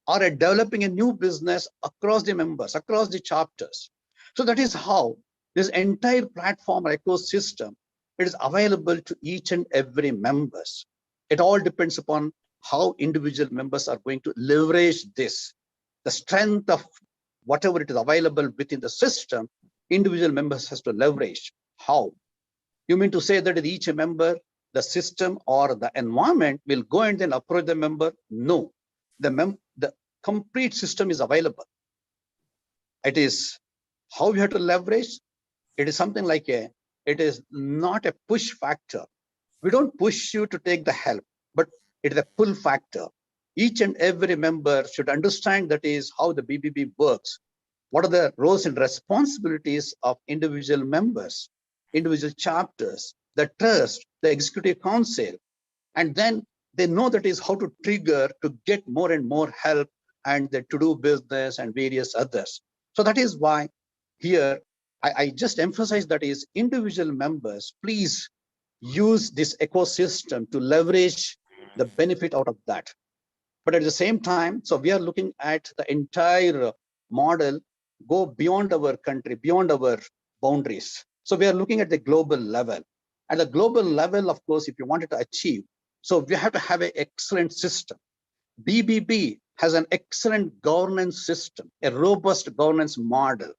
or developing a new business across the members, across the chapters. So that is how this entire platform or ecosystem, it is available to each and every members. It all depends upon how individual members are going to leverage this. The strength of whatever it is available within the system, individual members has to leverage. How? You mean to say that each member, the system or the environment will go and then approach the member? No, the complete system is available. It is how we have to leverage. It is something like it is not a push factor. We don't push you to take the help, but it is a pull factor. Each and every member should understand that is how the BBB works. What are the roles and responsibilities of individual members, individual chapters, the trust, the executive council, and then they know that is how to trigger to get more and more help and to do business and various others. So that is why here I just emphasize that is individual members, please use this ecosystem to leverage the benefit out of that. But at the same time, so we are looking at the entire model go beyond our country, beyond our boundaries. So we are looking at the global level. At the global level, of course, if you wanted to achieve, so we have to have an excellent system. BBB has an excellent governance system, a robust governance model.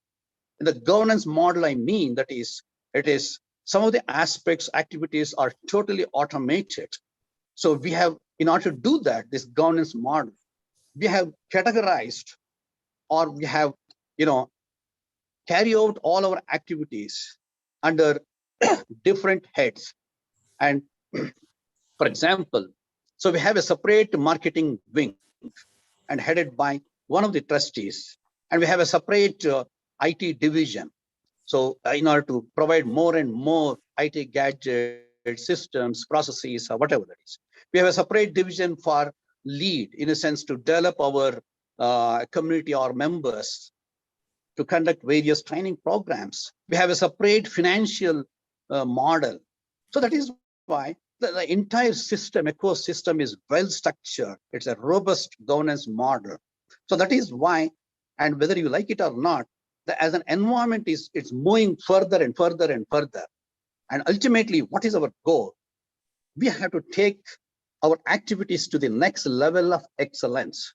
In the governance model, I mean that is, it is some of the aspects, activities are totally automated. So we have, in order to do that, this governance model, we have categorized or we have, carry out all our activities under different heads. And for example, so we have a separate marketing wing and headed by one of the trustees, and we have a separate IT division. So in order to provide more and more IT gadgets, systems, processes, or whatever that is. We have a separate division for lead, in a sense, to develop our community or members to conduct various training programs. We have a separate financial model. So that is why the entire system, ecosystem is well structured. It's a robust governance model. So that is why, and whether you like it or not, as an environment it's moving further and further and further. And ultimately, what is our goal? We have to take our activities to the next level of excellence.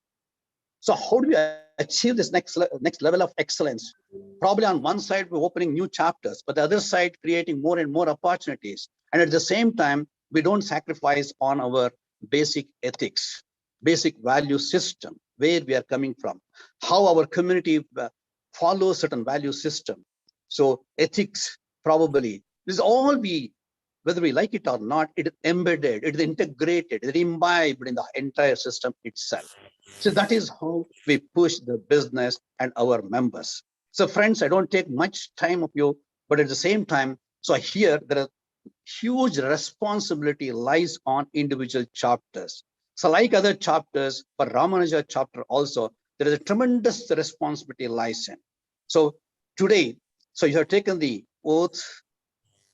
So how do we achieve this next level of excellence? Probably on one side, we're opening new chapters, but the other side, creating more and more opportunities. And at the same time, we don't sacrifice on our basic ethics, basic value system, where we are coming from, how our community follows certain value system. So ethics, probably, this all be, whether we like it or not, it is embedded, it is integrated, it is imbibed in the entire system itself. So that is how we push the business and our members. So friends, I don't take much time of you, but at the same time, so here there are huge responsibility lies on individual chapters. So like other chapters, for Ramanuja chapter also, there is a tremendous responsibility lies in. So today, so you have taken the oath,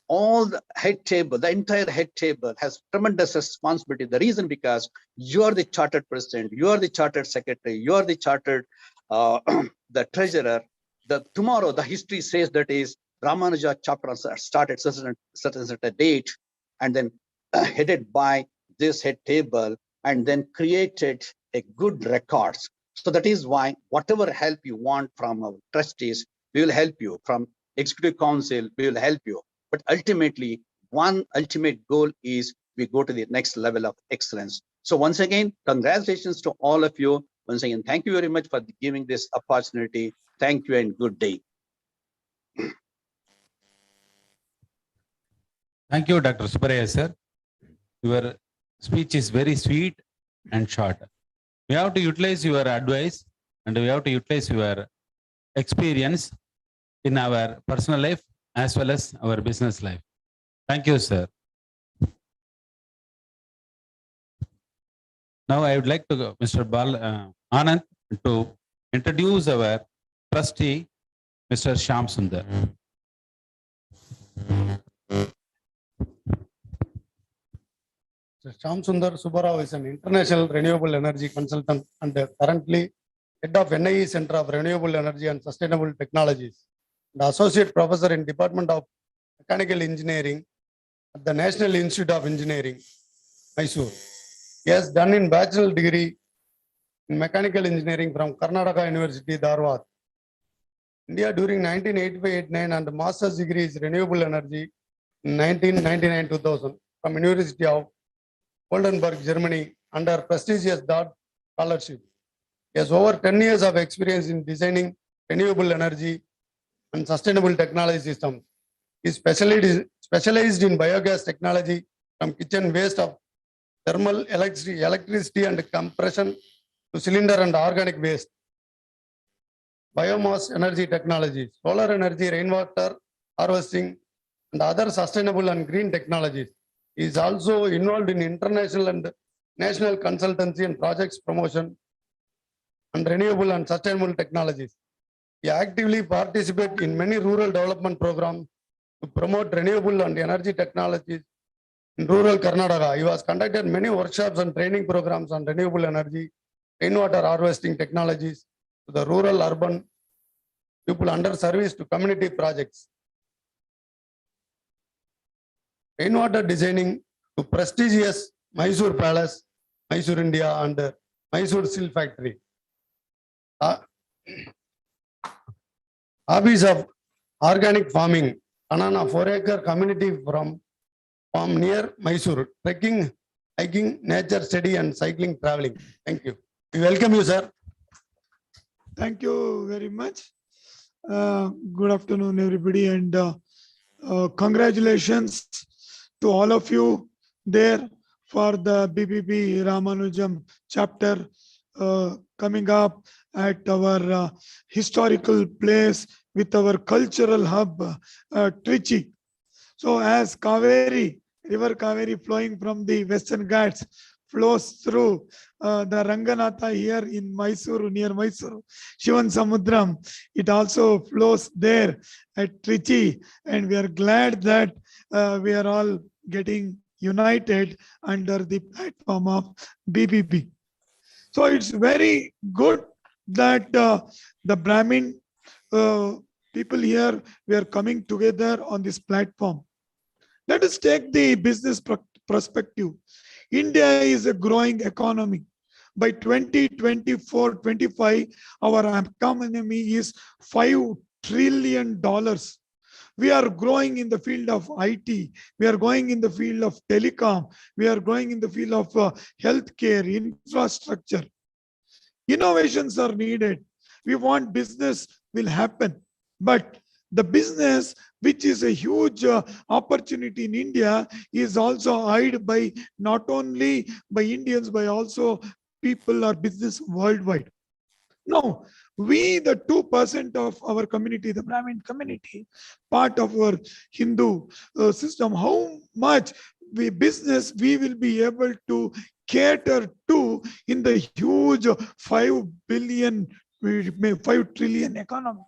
all the head table, the entire head table has tremendous responsibility. The reason because you are the chartered president, you are the chartered secretary, you are the chartered the treasurer. Tomorrow, the history says that is Ramanuja chapter started certain date, and then headed by this head table, and then created a good records. So that is why whatever help you want from our trustees, we will help you. From executive council, we will help you. But ultimately, one ultimate goal is we go to the next level of excellence. So once again, congratulations to all of you. Once again, thank you very much for giving this opportunity. Thank you and good day. Thank you, Dr. Subaraya, sir. Your speech is very sweet and short. We have to utilize your advice and we have to utilize your experience in our personal life as well as our business life. Thank you, sir. Now I would like to go, Mr. Anand, to introduce our trustee, Mr. Shyam Sundar. Shyam Sundar Subbarao is an international renewable energy consultant and currently head of NIE Center of Renewable Energy and Sustainable Technologies, and associate professor in Department of Mechanical Engineering at the National Institute of Engineering, Mysore. He has done in bachelor degree in Mechanical Engineering from Karnataka University, Dharwad, India during 1985-89, and master's degree is Renewable Energy in 1999-2000 from University of Oldenburg, Germany, under prestigious DOT scholarship. He has over 10 years of experience in designing renewable energy and sustainable technology systems. He is specialized in biogas technology from kitchen waste of thermal electricity and compression to cylinder and organic waste, biomass energy technology, solar energy, rainwater harvesting, and other sustainable and green technologies. He is also involved in international and national consultancy and projects promotion and renewable and sustainable technologies. He actively participates in many rural development programs to promote renewable and energy technologies in rural Karnataka. He was conducted many workshops and training programs on renewable energy, rainwater harvesting technologies to the rural urban people under service to community projects. Rainwater designing to prestigious Mysore Palace, Mysore, India, and Mysore Silk Factory. Hobbies of organic farming, banana 4-acre community from near Mysore, trekking, hiking, nature study, and cycling, traveling. Thank you. We welcome you, sir. Thank you very much. Good afternoon, everybody, and congratulations to all of you there for the BBB Ramanujam chapter coming up at our historical place with our cultural hub, Trichy. So as Kaveri, River Kaveri flowing from the Western Ghats flows through the Ranganatha here in Mysore, near Mysore, Shivan Samudram, it also flows there at Trichy, and we are glad that we are all getting united under the platform of BBB. So it's very good that the Brahmin people here, we are coming together on this platform. Let us take the business perspective. India is a growing economy. By 2024-25, our economy is $5 trillion. We are growing in the field of IT. We are going in the field of telecom. We are going in the field of healthcare, infrastructure. Innovations are needed. We want business will happen. But the business, which is a huge opportunity in India, is also eyed by not only by Indians, but also people or business worldwide. No, we, the 2% of our community, the Brahmin community, part of our Hindu system, how much business we will be able to cater to in the huge 5 trillion economy.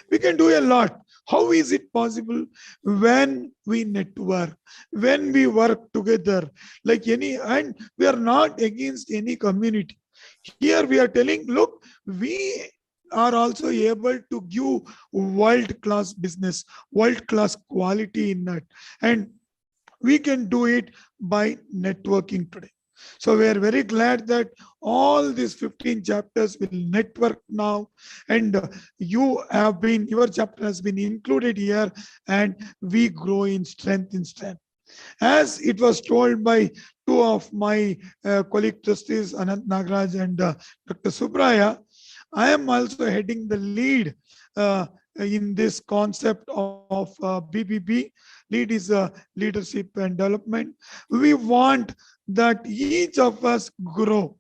We can do a lot. How is it possible? When we network, when we work together, like and we are not against any community. Here we are telling, look, we are also able to give world-class business, world-class quality in that. And we can do it by networking today. So we are very glad that all these 15 chapters will network now, and your chapter has been included here, and we grow in strength. As it was told by two of my colleague trustees, Anant Nagaraj and Dr. Subraya, I am also heading the lead in this concept of BBB. Lead is leadership and development. We want that each of us grow.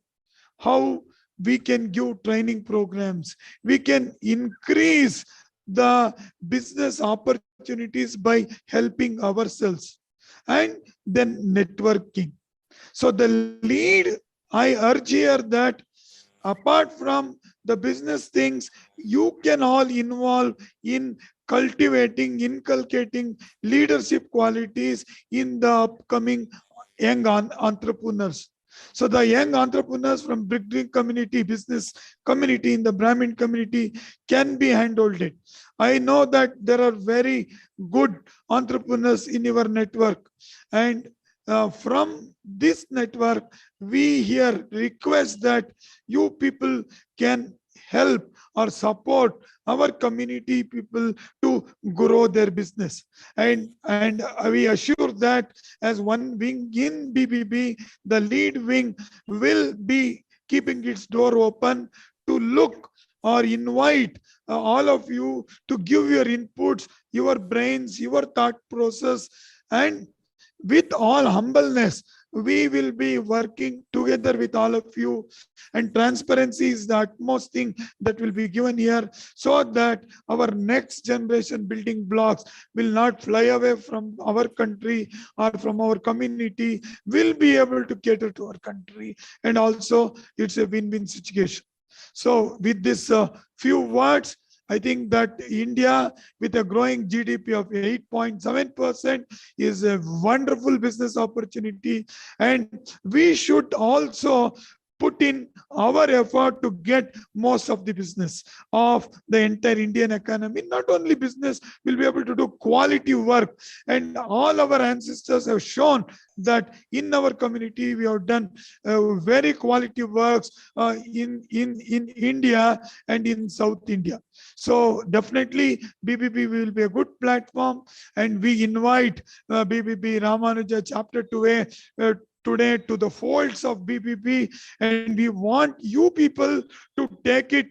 How we can give training programs, we can increase the business opportunities by helping ourselves, and then networking. So the lead, I urge here that apart from the business things, you can all involve in inculcating leadership qualities in the upcoming young entrepreneurs. So the young entrepreneurs from Brick community, business community, in the Brahmin community can be handled. I know that there are very good entrepreneurs in your network, and from this network, we here request that you people can help or support our community people to grow their business. And we assure that as one wing in BBB, the lead wing will be keeping its door open to look or invite all of you to give your inputs, your brains, your thought process, and with all humbleness, we will be working together with all of you, and transparency is the utmost thing that will be given here, so that our next generation building blocks will not fly away from our country or from our community, will be able to cater to our country, and also it's a win-win situation. So with this few words, I think that India, with a growing GDP of 8.7%, is a wonderful business opportunity. And we should also put in our effort to get most of the business of the entire Indian economy. Not only business, we'll be able to do quality work. And all our ancestors have shown that in our community, we have done very quality works in India and in South India. So definitely BBB will be a good platform, and we invite BBB Ramanuja Chapter 2A today to the folds of BBB, and we want you people to take it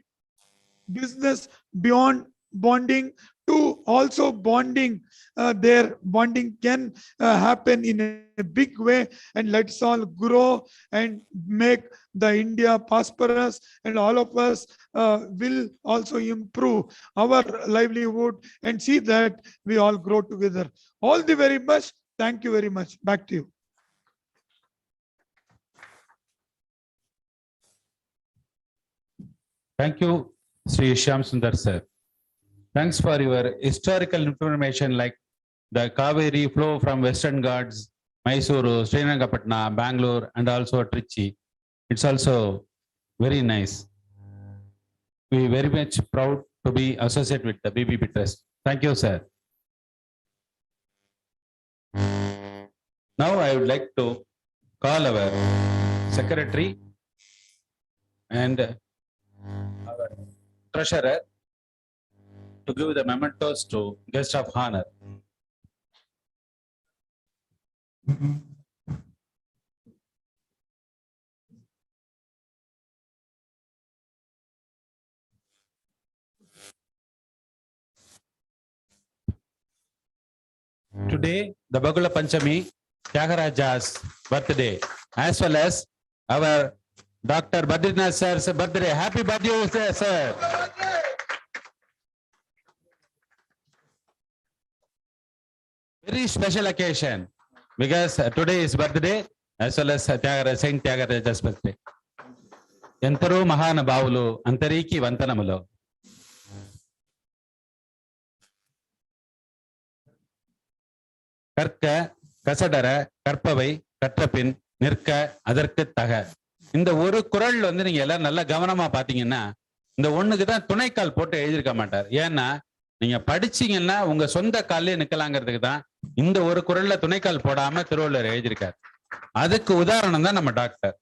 business beyond bonding to also bonding. Their bonding can happen in a big way, and let's all grow and make the India prosperous, and all of us will also improve our livelihood and see that we all grow together. All the very best. Thank you very much. Back to you. Thank you, Sri Shyam Sundar sir. Thanks for your historical information like the Kaveri flow from Western Ghats, Mysuru, Srirangapatna, Bangalore, and also Trichy. It's also very nice. We are very much proud to be associated with the BBB Trust. Thank you, sir. Now I would like to call our secretary and our treasurer to give the mementos to guest of honor. Today, the Bagula Panchami, Tyagaraja's birthday, as well as our Dr. Badrinath sir's birthday. Happy birthday, sir. Very special occasion because today is birthday as well as Saint Tyagaraja's birthday. Entaro Mahana Bavulu, Antariki Vantanamulo. கற்க கசடர கற்பவை கற்றபின் நிற்க அதற்கு தக. இந்த ஒரு குறள் வந்து நீங்க எல்லாரும் நல்லா கவனமா பாத்தீங்கன்னா இந்த ஒண்ணுக்கு தான் துணைக்கால் போட்டு எழுதியிருக்க மாட்டார். ஏன்னா நீங்க படிச்சீங்கன்னா உங்க சொந்த காலிலே நிக்கலாங்கிறதுக்கு தான் இந்த ஒரு குறள்ல துணைக்கால் போடாம திருவள்ளுவர் எழுதியிருக்கார். அதுக்கு உதாரணம் தான் நம்ம டாக்டர்.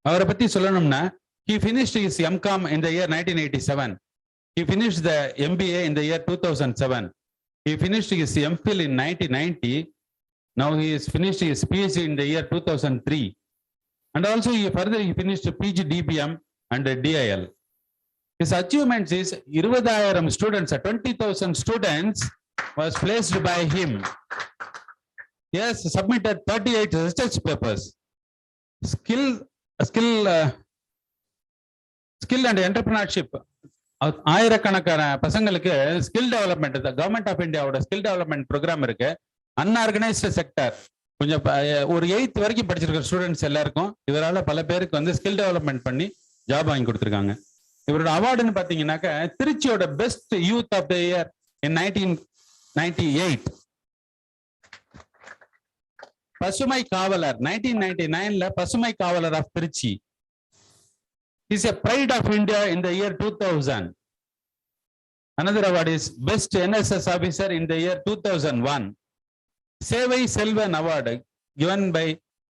அவரை பத்தி சொல்லணும்னா, he finished his MCom in the year 1987. He finished the MBA in the year 2007. He finished his MPhil in 1990. Now he is finished his PhD in the year 2003. And also he finished PG DBM and DIL. His achievements is 20,000 students, 20,000 students was placed by him. He has submitted 38 research papers. Skill and entrepreneurship. ஆயிரக்கணக்கான பசங்களுக்கு skill development, government of இந்தியாவோட skill development programme இருக்கு. Unorganised sector கொஞ்சம் ஒரு 8th வரைக்கும் படிச்சிருக்கிற students எல்லாருக்கும் இவரால் பல பேருக்கு வந்து ஸ்கில் டெவலப்மெண்ட் பண்ணி ஜாப் வாங்கி கொடுத்துருக்காங்க. இவரோட அவார்டுன்னு பார்த்தீங்கன்னாக்க திருச்சியோட best youth of the year in 1998. பசுமை காவலர் 1999ல பசுமை காவலர் of Trichy. He is a pride of India in the year 2000. Another award is best NSS officer in the year 2001. Sevai Selvan award given by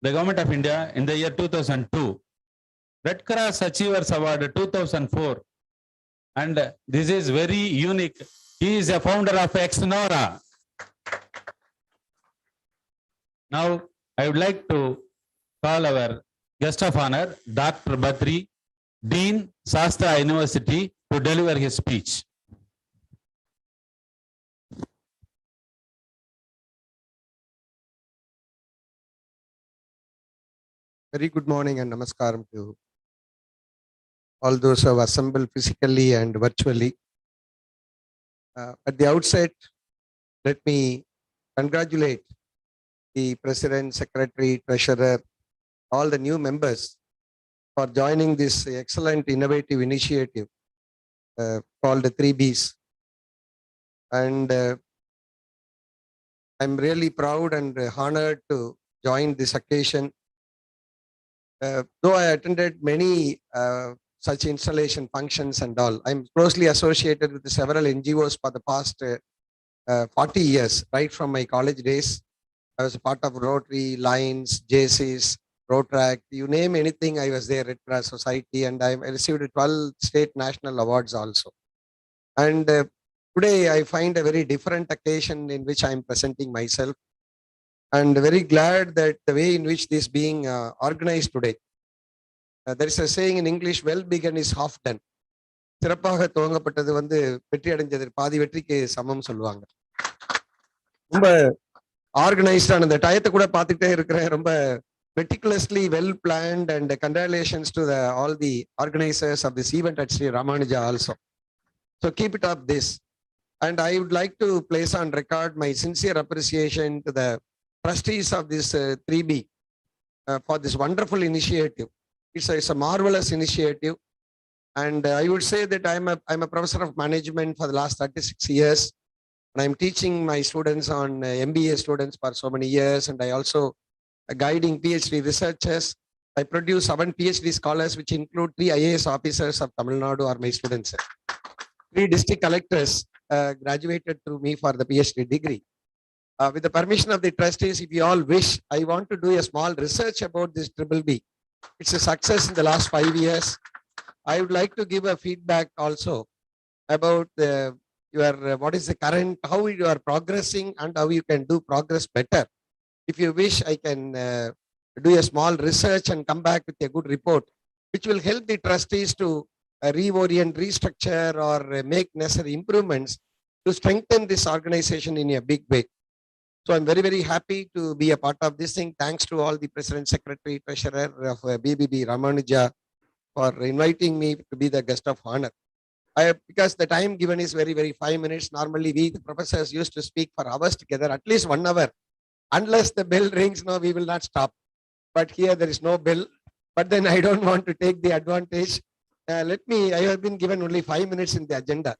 the government of India in the year 2002. Red Cross Achievers Award 2004. And this is very unique. He is a founder of Ex-Nora. Now, I would like to call our guest of honor, Dr. Badri, Dean, Shastra University, to deliver his speech. Very good morning and namaskaram to all those who have assembled physically and virtually. At the outset, let me congratulate the President, Secretary, Treasurer, all the new members for joining this excellent innovative initiative called the 3Bs. And I'm really proud and honored to join this occasion. Though I attended many such installation functions and all, I'm closely associated with several NGOs for the past 40 years, right from my college days. I was a part of Rotary, Lions, JCs, Rotaract, you name anything, I was there, Red Cross Society, and I received 12 state national awards also. And today I find a very different occasion in which I am presenting myself, and very glad that the way in which this being organized today. There is a saying in English, well begun is half done. சிறப்பாக துவங்கப்பட்டது வந்து வெற்றி அடைஞ்சது பாதி வெற்றிக்கு சமம் சொல்லுவாங்க. ரொம்ப ஆர்கனைஸ்டான அந்த டயத்தை கூட பார்த்துட்டே இருக்கிறேன். ரொம்ப meticulously well planned, and congratulations to all the organizers of this event at Sri Ramanuja also. So keep it up this. And I would like to place on record my sincere appreciation to the trustees of this 3B for this wonderful initiative. It's a marvelous initiative. And I would say that I'm a professor of management for the last 36 years. And I'm teaching my students on MBA students for so many years. And I also guiding PhD researchers. I produce 7 PhD scholars, which include 3 IAS officers of Tamil Nadu are my students. 3 district collectors graduated through me for the PhD degree. With the permission of the trustees, if you all wish, I want to do a small research about this BBB. It's a success in the last 5 years. I would like to give a feedback also about what is the current, how you are progressing and how you can do progress better. If you wish, I can do a small research and come back with a good report, which will help the trustees to reorient, restructure, or make necessary improvements to strengthen this organization in a big way. So I'm very, very happy to be a part of this thing. Thanks to all the President, Secretary, Treasurer of BBB, Ramanuja, for inviting me to be the guest of honor. Because the time given is very, very 5 minutes. Normally, we, the professors, used to speak for hours together, at least 1 hour. Unless the bell rings, no, we will not stop. But here there is no bell. But then I don't want to take the advantage. I have been given only 5 minutes in the agenda.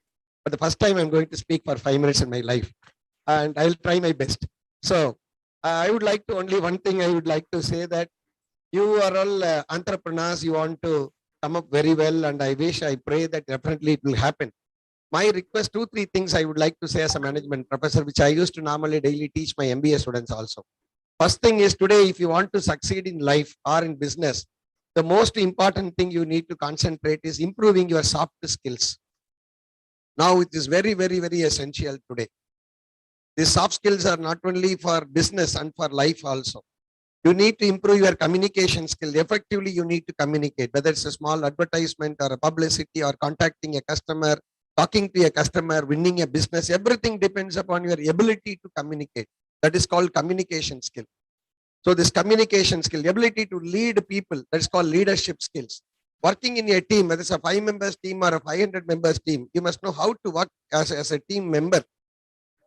For the first time, I'm going to speak for 5 minutes in my life. And I'll try my best. So I would like to, only one thing I would like to say, that you are all entrepreneurs. You want to come up very well, and I wish, I pray that definitely it will happen. My request, 2-3 things I would like to say as a management professor, which I used to normally daily teach my MBA students also. First thing is, today, if you want to succeed in life or in business, the most important thing you need to concentrate is improving your soft skills. Now it is very, very, very essential today. These soft skills are not only for business and for life also. You need to improve your communication skill. Effectively, you need to communicate, whether it's a small advertisement or a publicity or contacting a customer, talking to a customer, winning a business. Everything depends upon your ability to communicate. That is called communication skill. So this communication skill, ability to lead people, that is called leadership skills. Working in a team, whether it's a 5 members team or a 500 members team, you must know how to work as a team member.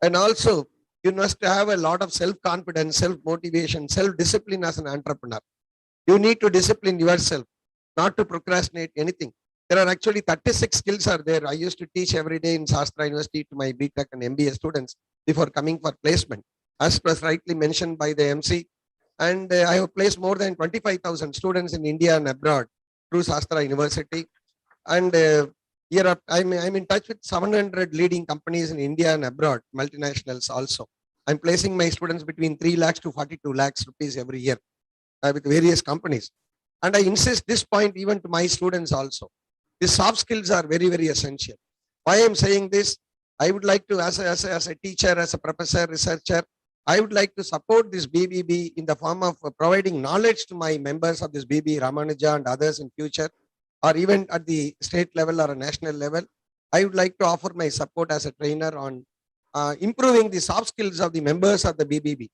And also, you must have a lot of self-confidence, self-motivation, self-discipline as an entrepreneur. You need to discipline yourself, not to procrastinate anything. There are actually 36 skills are there. I used to teach every day in Shastra University to my BTech and MBA students before coming for placement. As was rightly mentioned by the MC, and I have placed more than 25,000 students in India and abroad through Shastra University. And here I'm in touch with 700 leading companies in India and abroad, multinationals also. I'm placing my students between 3 lakhs to 42 lakhs rupees every year with various companies. And I insist this point even to my students also. These soft skills are very, very essential. Why I'm saying this, I would like to, as a teacher, as a professor, researcher, I would like to support this BBB in the form of providing knowledge to my members of this BB, Ramanuja and others in future, or even at the state level or a national level. I would like to offer my support as a trainer on improving the soft skills of the members of the BBB.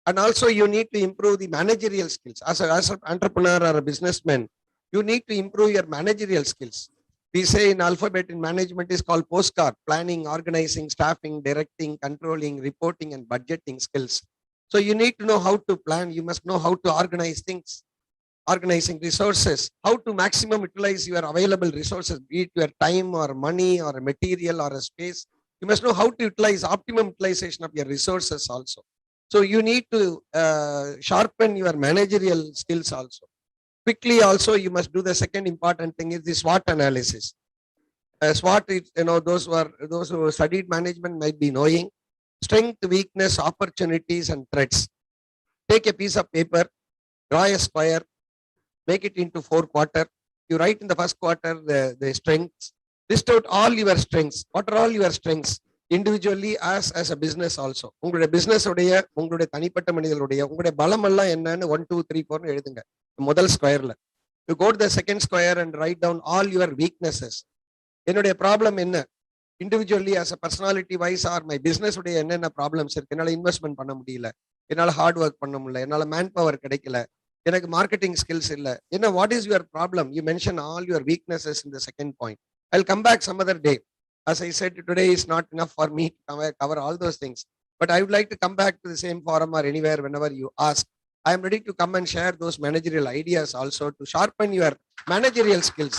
And also you need to improve the managerial skills. As an entrepreneur or a businessman, you need to improve your managerial skills. We say in alphabet in management is called postcard, planning, organizing, staffing, directing, controlling, reporting, and budgeting skills. So you need to know how to plan. You must know how to organize things, organizing resources, how to maximum utilize your available resources, be it your time or money or a material or a space. You must know how to utilize optimum utilization of your resources also. So you need to sharpen your managerial skills also. Quickly also, you must do the second important thing is the SWOT analysis. SWOT is, those who studied management might be knowing strength, weakness, opportunities, and threats. Take a piece of paper, draw a square, make it into 4 quarters. You write in the first quarter the strengths. List out all your strengths. What are all your strengths? Individually as a business also. உங்களுடைய business உடைய உங்களுடைய தனிப்பட்ட மனிதர்களுடைய உங்களுடைய பலம் எல்லாம் என்னன்னு 1 2 3 4 எழுதுங்க முதல் ஸ்கொயர்ல. You go to the second square and write down all your weaknesses. என்னுடைய ப்ராப்ளம் என்ன? Individually as a personality wise or my business உடைய என்னென்ன ப்ராப்ளம்ஸ் இருக்கு? என்னால இன்வெஸ்ட்மெண்ட் பண்ண முடியல, என்னால ஹார்ட் ஒர்க் பண்ண முடியல, என்னால மேன் பவர் கிடைக்கல, எனக்கு மார்க்கெட்டிங் ஸ்கில்ஸ் இல்ல. என்ன, what is your problem? You mention all your weaknesses in the second point. I'll come back some other day. As I said, today is not enough for me to cover all those things. But I would like to come back to the same forum or anywhere whenever you ask. I am ready to come and share those managerial ideas also to sharpen your managerial skills.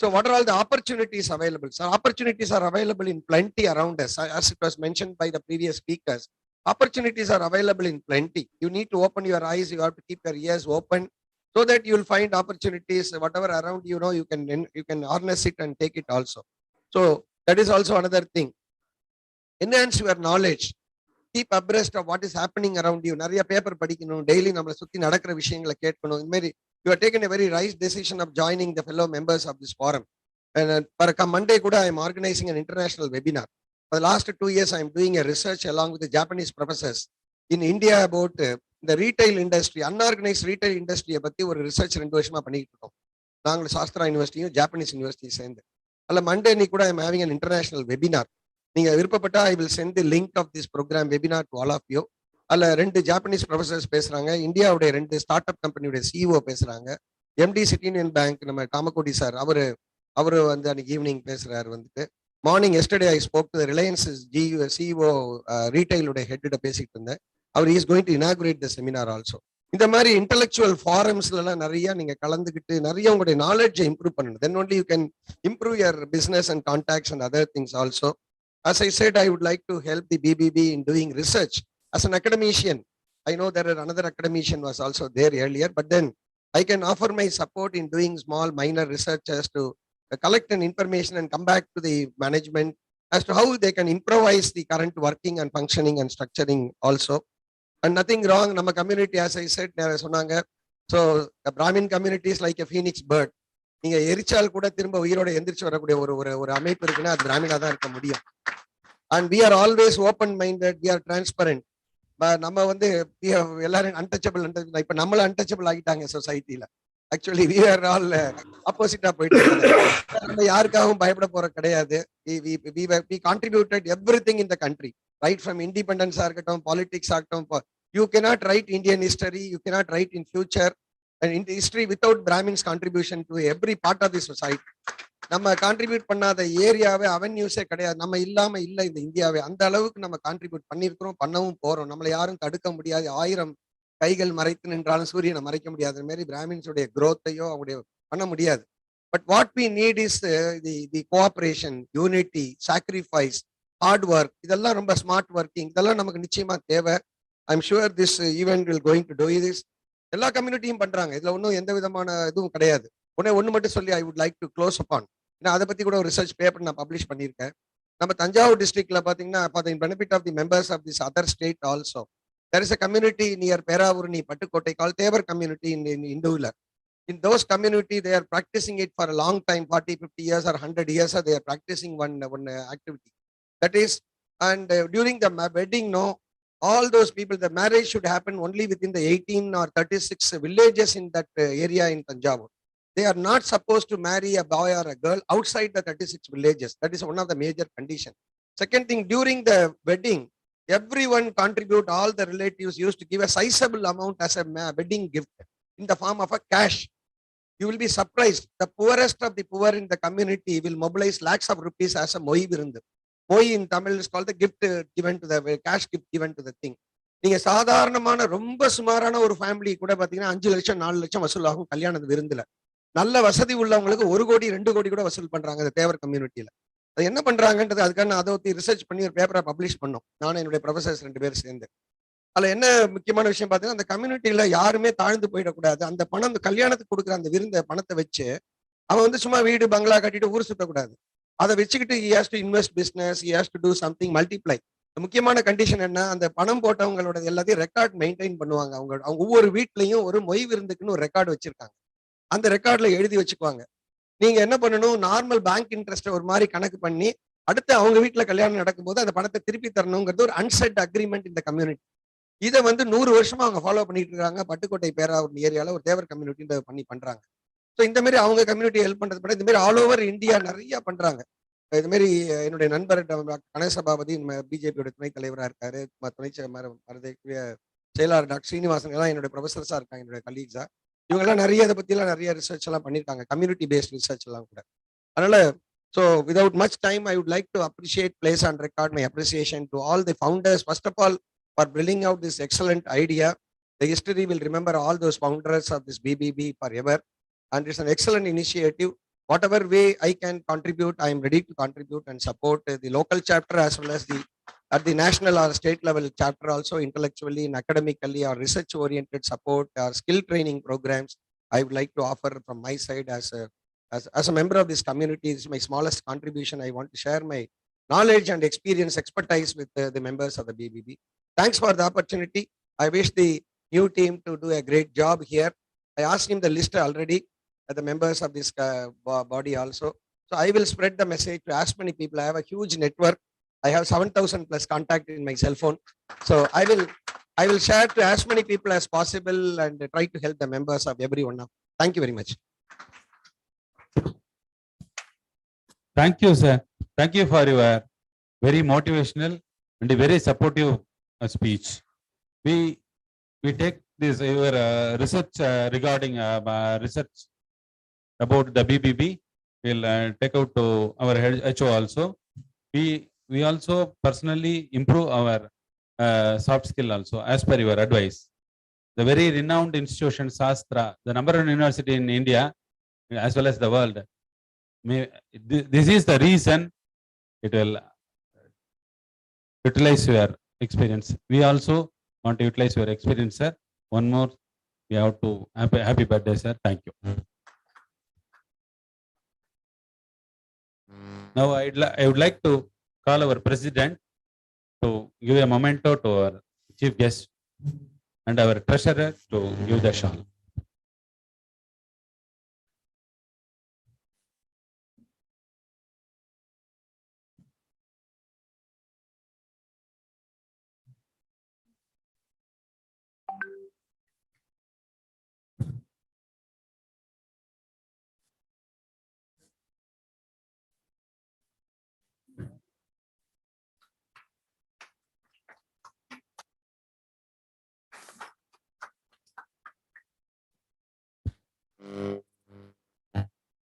So what are all the opportunities available? So opportunities are available in plenty around us. As it was mentioned by the previous speakers, opportunities are available in plenty. You need to open your eyes. You have to keep your ears open so that you will find opportunities. Whatever around you can harness it and take it also. So that is also another thing. Enhance your knowledge. Keep abreast of what is happening around you. Nariya paper padikkanum, daily nammala sutti nadakra vishayangala ketkanum. Indmari you have taken a very right decision of joining the fellow members of this forum. And for Monday kuda I am organizing an international webinar. For the last 2 years I am doing a research along with the Japanese professors in India about the retail industry, unorganized retail industry பத்தி ஒரு research 2 வருஷமா பண்ணிட்டு இருக்கோம். நாங்க Sastra யூனிவர்சிட்டியும் Japanese யூனிவர்சிட்டியும் சேர்ந்து. அல்ல Monday நீ கூட I am having an international webinar. நீங்க விருப்பப்பட்டா I will send the link of this program webinar to all of you. அல்ல 2 ஜாப்பனீஸ் ப்ரொஃபசர்ஸ் பேசுறாங்க, இந்தியாவுடைய 2 ஸ்டார்ட் அப் கம்பெனியோட சிஇஓ பேசுறாங்க, எம்டி சிட்டி யூனியன் பேங்க் நம்ம காமக்கோடி சார் அவரு வந்து அன்னைக்கு ஈவினிங் பேசுறாரு. வந்துட்டு morning yesterday I spoke to Reliance CEO ரீட்டைலோட head பேசிட்டு இருந்தேன். அவர் is going to inaugurate the seminar also. இந்த மாதிரி இன்டெலெக்சுவல் ஃபாரம்ஸ்லாம் நிறைய நீங்க கலந்துக்கிட்டு நிறைய உங்களுடைய நாலேஜை இம்ப்ரூவ் பண்ணணும். Then only you can improve your business and contacts and other things also. As I said, I would like to help the BBB in doing research. As an academician, I know there are another academician was also there earlier, but then I can offer my support in doing small minor researches to collect an information and come back to the management as to how they can improvise the current working and functioning and structuring also. And nothing wrong. Nama community, as I said, so the Brahmin community is like a phoenix bird. நீங்க எரிச்சால் கூட திரும்ப உயிரோட எந்திரிச்சு வரக்கூடிய ஒரு அமைப்பு இருக்குன்னா அது பிராமினா தான் இருக்க முடியும். And we are always open minded, we are transparent. நம்ம வந்து எல்லாரும் அன்டச்சபிள் இப்ப நம்மள அன்டச்சபிள் ஆகிட்டாங்க சொசைட்டில. ஆக்சுவலி we are all ஆப்போசிட்டா போயிட்டு நம்ம யாருக்காகவும் பயப்பட போற கிடையாது. we contributed everything in the country, right from independence ஆகட்டும், politics ஆகட்டும். You cannot write Indian history, you cannot write in future and in history without Brahmins contribution to every part of the society. நம்ம contribute பண்ணாத ஏரியாவே அவென்யூஸே கிடையாது. நம்ம இல்லாம இல்ல இந்த இந்தியாவே. அந்த அளவுக்கு நம்ம கான்ட்ரிபியூட் பண்ணியிருக்கிறோம், பண்ணவும் போறோம். நம்மளை யாரும் தடுக்க முடியாது. 1000 கைகள் மறைத்து நின்றாலும் சூரியனை மறைக்க முடியாத மாதிரி பிராமின்ஸுடைய growth-ஐயோ அவங்களுடைய பண்ண முடியாது. But what we need is the cooperation, unity, sacrifice, hard work. இதெல்லாம் ரொம்ப ஸ்மார்ட் ஒர்க்கிங். இதெல்லாம் நமக்கு நிச்சயமா தேவை. I am sure this event will going to do this. எல்லா கம்யூனிட்டியும் பண்றாங்க. இதுல ஒன்றும் எந்த விதமான இதுவும் கிடையாது. ஒன்று மட்டும் சொல்லி I would like to close upon. ஏன்னா அதை பத்தி கூட ஒரு ரிசர்ச் பேப்பர் நான் பப்ளிஷ் பண்ணியிருக்கேன். நம்ம தஞ்சாவூர் டிஸ்ட்ரிக்ட்ல பாத்தீங்கன்னா for the benefit of the members of this other state also, there is a community near Peravurni, Pattukottai called Tevar community in Indula. In those community, they are practicing it for a long time, 40, 50 years or 100 years, they are practicing one activity. That is, and during the wedding, no, all those people, the marriage should happen only within the 18 or 36 villages in that area in Tanjavur. They are not supposed to marry a boy or a girl outside the 36 villages. That is one of the major conditions. Second thing, during the wedding, everyone contribute, all the relatives used to give a sizable amount as a wedding gift in the form of a cash. You will be surprised. The poorest of the poor in the community will mobilize lakhs of rupees as a moi virundu. Moi in Tamil is called the gift given to the cash gift given to the thing. நீங்க சாதாரணமான ரொம்ப சுமாரான ஒரு family கூட பாத்தீங்கன்னா 5 லட்சம் 4 லட்சம் வசூல் ஆகும் கல்யாண விருந்துல. நல்ல வசதி உள்ளவங்களுக்கு 1 கோடி 2 கோடி கூட வசூல் பண்றாங்க இந்த தேவர் கம்யூனிட்டியில. அது என்ன பண்றாங்கன்றது அதுக்கான அதை பத்தி ரிசர்ச் பண்ணி ஒரு பேப்பரை பப்ளிஷ் பண்ணோம். நானும் என்னுடைய ப்ரொஃபசர்ஸ் 2 பேர் சேர்ந்து. அதுல என்ன முக்கியமான விஷயம் பாத்தீங்கன்னா, அந்த கம்யூனிட்டியில யாருமே தாழ்ந்து போயிடக்கூடாது. அந்த பணம், அந்த கல்யாணத்துக்கு கொடுக்குற அந்த விருந்த பணத்தை வச்சு அவன் வந்து சும்மா வீடு பங்களா கட்டிட்டு ஊர் சுத்தக்கூடாது. அதை வச்சுக்கிட்டு he has to invest business, he has to do something, multiply. முக்கியமான கண்டிஷன் என்ன, அந்த பணம் போட்டவங்களோட எல்லாத்தையும் ரெக்கார்ட் மெயின்டைன் பண்ணுவாங்க. அவங்க ஒவ்வொரு வீட்லயும் ஒரு மொய் விருந்துக்குன்னு ஒரு ரெக்கார்டு வச்சிருக்காங்க. அந்த ரெக்கார்ட்ல எழுதி வச்சுக்குவாங்க. நீங்க என்ன பண்ணணும், நார்மல் பேங்க் இன்ட்ரெஸ்ட் ஒரு மாதிரி கணக்கு பண்ணி அடுத்து அவங்க வீட்டுல கல்யாணம் நடக்கும்போது அந்த பணத்தை திருப்பி தரணுங்கிறது ஒரு அன்செட் அக்ரிமெண்ட் இந்த கம்யூனிட்டி. இதை வந்து 100 வருஷமா அவங்க ஃபாலோ பண்ணிட்டு இருக்காங்க. பட்டுக்கோட்டை பேராவூர் ஏரியால ஒரு தேவர் கம்யூனிட்டி பண்றாங்க. ஸோ இந்த மாதிரி அவங்க கம்யூனிட்டி ஹெல்ப் பண்றது பட இந்த மாதிரி ஆல் ஓவர் இந்தியா நிறைய பண்றாங்க. இது மாதிரி என்னுடைய நண்பர் கணேசபாபதி பிஜேபியோட துணைத் தலைவராக இருக்காரு, துணை செயலாளர் டாக்டர் ஸ்ரீனிவாசன் எல்லாம் என்னுடைய ப்ரொஃபசர்ஸா இருக்காங்க, என்னுடைய கலீக்ஸா. இவங்க எல்லாம் நிறைய இதை பத்தி எல்லாம் நிறைய ரிசர்ச் எல்லாம் பண்ணிருக்காங்க, கம்யூனிட்டி பேஸ்ட் ரிசர்ச் எல்லாம் கூட. அதனால so without much time I would like to appreciate, place on record my appreciation to all the founders, first of all, for bringing out this excellent idea. The history will remember all those founders of this BBB forever, and it's an excellent initiative. Whatever way I can contribute, I am ready to contribute and support the local chapter as well as the at the national or state level chapter also, intellectually and academically or research oriented support or skill training programs. I would like to offer from my side as a member of this community. This is my smallest contribution. I want to share my knowledge and experience, expertise with the members of the BBB. Thanks for the opportunity. I wish the new team to do a great job here. I asked him the list already, the members of this body also. So I will spread the message to as many people. I have a huge network. I have 7,000 plus contact in my cell phone. So I will share to as many people as possible and try to help the members of every one of. Thank you very much. Thank you, sir. Thank you for your very motivational and very supportive speech. We take this your research regarding research about the BBB. We'll take out to our HO also. We also personally improve our soft skill also as per your advice. The very renowned institution Shastra, the number one university in India as well as the world. This is the reason it will utilize your experience. We also want to utilize your experience, sir. One more we have to happy birthday, sir. Thank you. Now I would like to call our president to give a memento to our chief guest and our treasurer to give the shawl.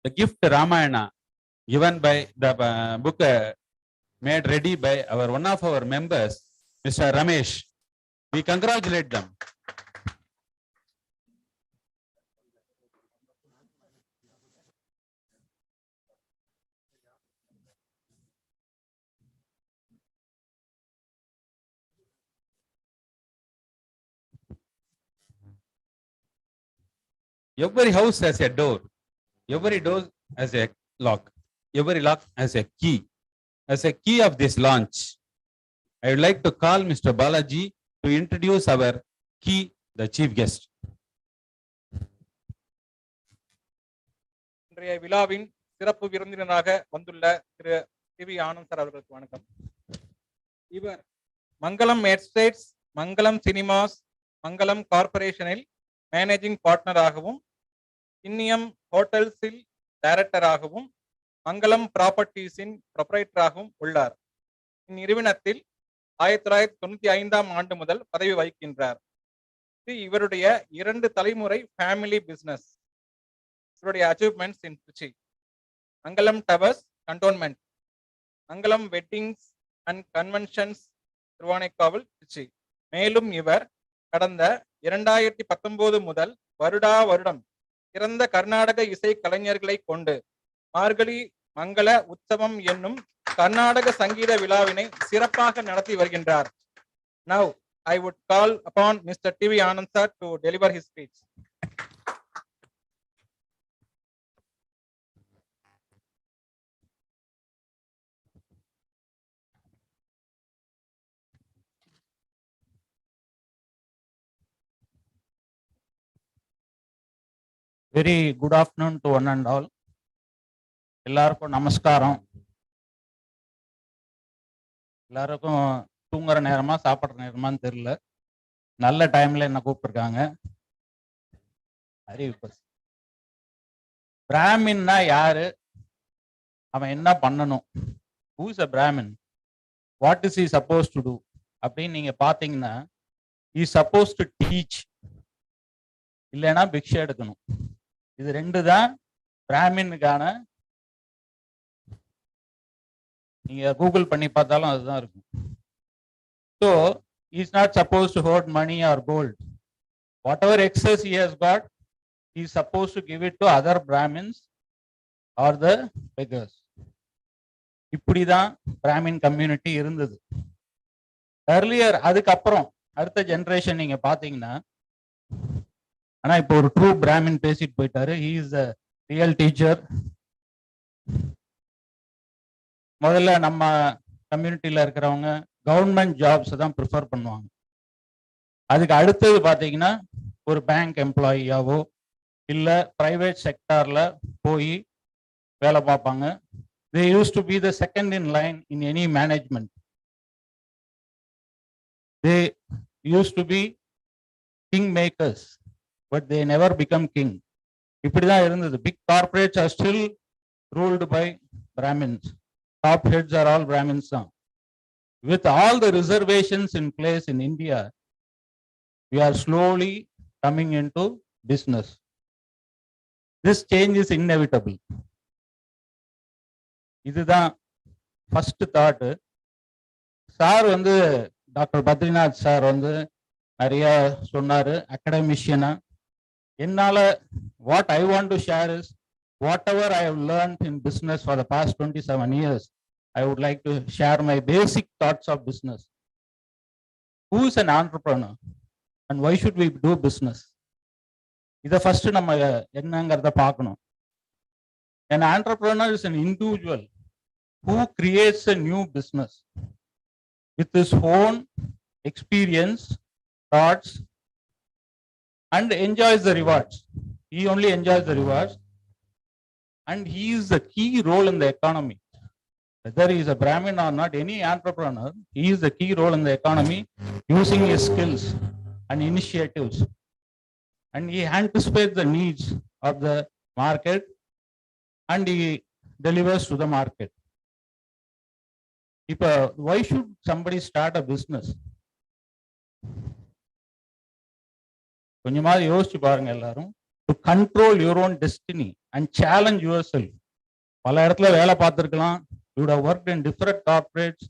The gift Ramayana given by the book made ready by one of our members, Mr. Ramesh. We congratulate them. Every house has a door. Every door has a lock. Every lock has a key. As a key of this launch, I would like to call Mr. Balaji to introduce our key, the chief guest. இன்றைய விழாவின் சிறப்பு விருந்தினராக வந்துள்ள திரு TV Anand sir அவர்களுக்கு வணக்கம். இவர் மங்களம் estates, மங்களம் cinemas, மங்களம் கார்பரேஷனில் managing பார்ட்னராகவும், இன்னியம் ஹோட்டல்ஸில் டைரக்டராகவும், மங்களம் ப்ராப்பர்ட்டிஸின் ப்ரொப்ரைட்டராகவும் உள்ளார். இந்நிறுவனத்தில் 1995 ஆண்டு முதல் பதவி வகிக்கின்றார். இது இவருடைய 2 தலைமுறை ஃபேமிலி பிசினஸ். இவருடைய achievements in Trichy: Mangalam towers cantonment, Mangalam weddings and conventions Thiruvanaikaval, Trichy. மேலும் இவர் கடந்த 2019 முதல் வருடம் சிறந்த கர்நாடக இசை கலைஞர்களை கொண்டு மார்கழி மங்கள உற்சவம் என்னும் கர்நாடக சங்கீத விழாவினை சிறப்பாக நடத்தி வருகின்றார். Now I would call upon Mr. TV Anand sir to deliver his speech. Very good afternoon to one and all. எல்லாருக்கும் நமஸ்காரம். எல்லாருக்கும் தூங்குற நேரமா சாப்பிட்ற நேரமான்னு தெரியல. நல்ல டைம்ல என்ன கூப்பிட்டுருக்காங்க. பிராமின்னா யாரு, அவன் என்ன பண்ணணும், who is a Brahmin, what is he supposed to do அப்படின்னு நீங்க பாத்தீங்கன்னா, he is supposed to teach, இல்லைன்னா பிக்ஷை எடுக்கணும். இது 2 தான் பிராமினுக்கான. நீங்க கூகுள் பண்ணி பார்த்தாலும் அதுதான் இருக்கும். So is not supposed to hold money or gold. Whatever excess he has got, he is supposed to give it to other Brahmins or the beggars. இப்படிதான் பிராமின் கம்யூனிட்டி இருந்தது earlier. அதுக்கப்புறம் அடுத்த ஜெனரேஷன் நீங்க பாத்தீங்கன்னா, ஆனா இப்போ ஒரு ட்ரூ பிராமின் பேசிட்டு போயிட்டாரு. he is a real teacher. முதல்ல நம்ம கம்யூனிட்டியில இருக்கிறவங்க கவர்மெண்ட் ஜாப்ஸ் தான் ப்ரிஃபர் பண்ணுவாங்க. அதுக்கு அடுத்தது பார்த்தீங்கன்னா ஒரு பேங்க் எம்ப்ளாயியாவோ இல்லை பிரைவேட் செக்டார்ல போய் வேலை பார்ப்பாங்க. They used to be the second in line in any management. They used to be king makers, but they never become king. இப்படிதான் இருந்தது. Big corporates are still ruled by Brahmins. Top heads are all Brahmins now. With all the reservations in place in India, we are slowly coming into business. This change is inevitable. இதுதான் first thought. Sir வந்து doctor Badrinath sir வந்து நிறைய சொன்னாரு அகடமிஷியனா. என்னால what I want to share is whatever I have learned in business for the past 27 years, I would like to share my basic thoughts of business. Who is an entrepreneur and why should we do business? இதை first நம்ம என்னங்கிறத பார்க்கணும். An entrepreneur is an individual who creates a new business with his own experience, thoughts, and enjoys the rewards. He only enjoys the rewards, and he is the key role in the economy. Whether he is a Brahmin or not, any entrepreneur, he is the key role in the economy, using his skills and initiatives. And he anticipates the needs of the market and he delivers to the market. Why should somebody start a business? கொஞ்சமாவது யோசிச்சு பாருங்க எல்லாரும். To control your own destiny and challenge yourself. பல இடத்துல வேலை பார்த்துருக்கலாம். You would have worked in different corporates.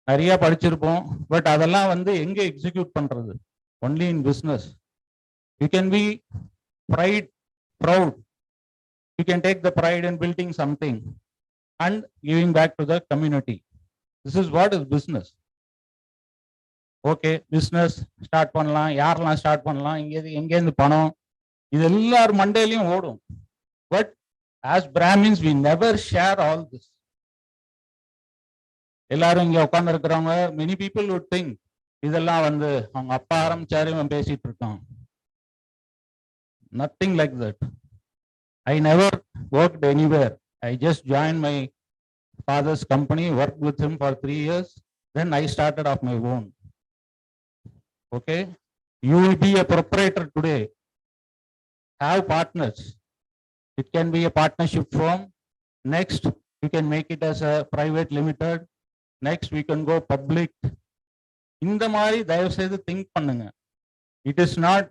நிறைய படிச்சிருப்போம். பட் அதெல்லாம் எங்க எக்ஸிக்யூட் பண்றது? Only in business. You can be proud. You can take the pride in building something and giving back to the community. This is what is business. Okay, business start பண்ணலாம், யாரெல்லாம் start பண்ணலாம், எங்கேருந்து பணம், இது எல்லாரும் மண்டையிலையும் ஓடும். But as Brahmins, we never share all this. எல்லாரும் இங்க உட்கார்ந்து இருக்கிறவங்க, many people would think இதெல்லாம் அவங்க அப்பா ஆரம்பிச்சாரு இவன் பேசிட்டு இருக்கான். Nothing like that. I never worked anywhere. I just joined my father's company, worked with him for 3 years. Then I started off my own. Okay. You will be a proprietor today. Have partners. It can be a partnership firm. Next, you can make it as a private limited. Next, we can go public. இந்த மாதிரி தயவு செய்து think பண்ணுங்க. It is not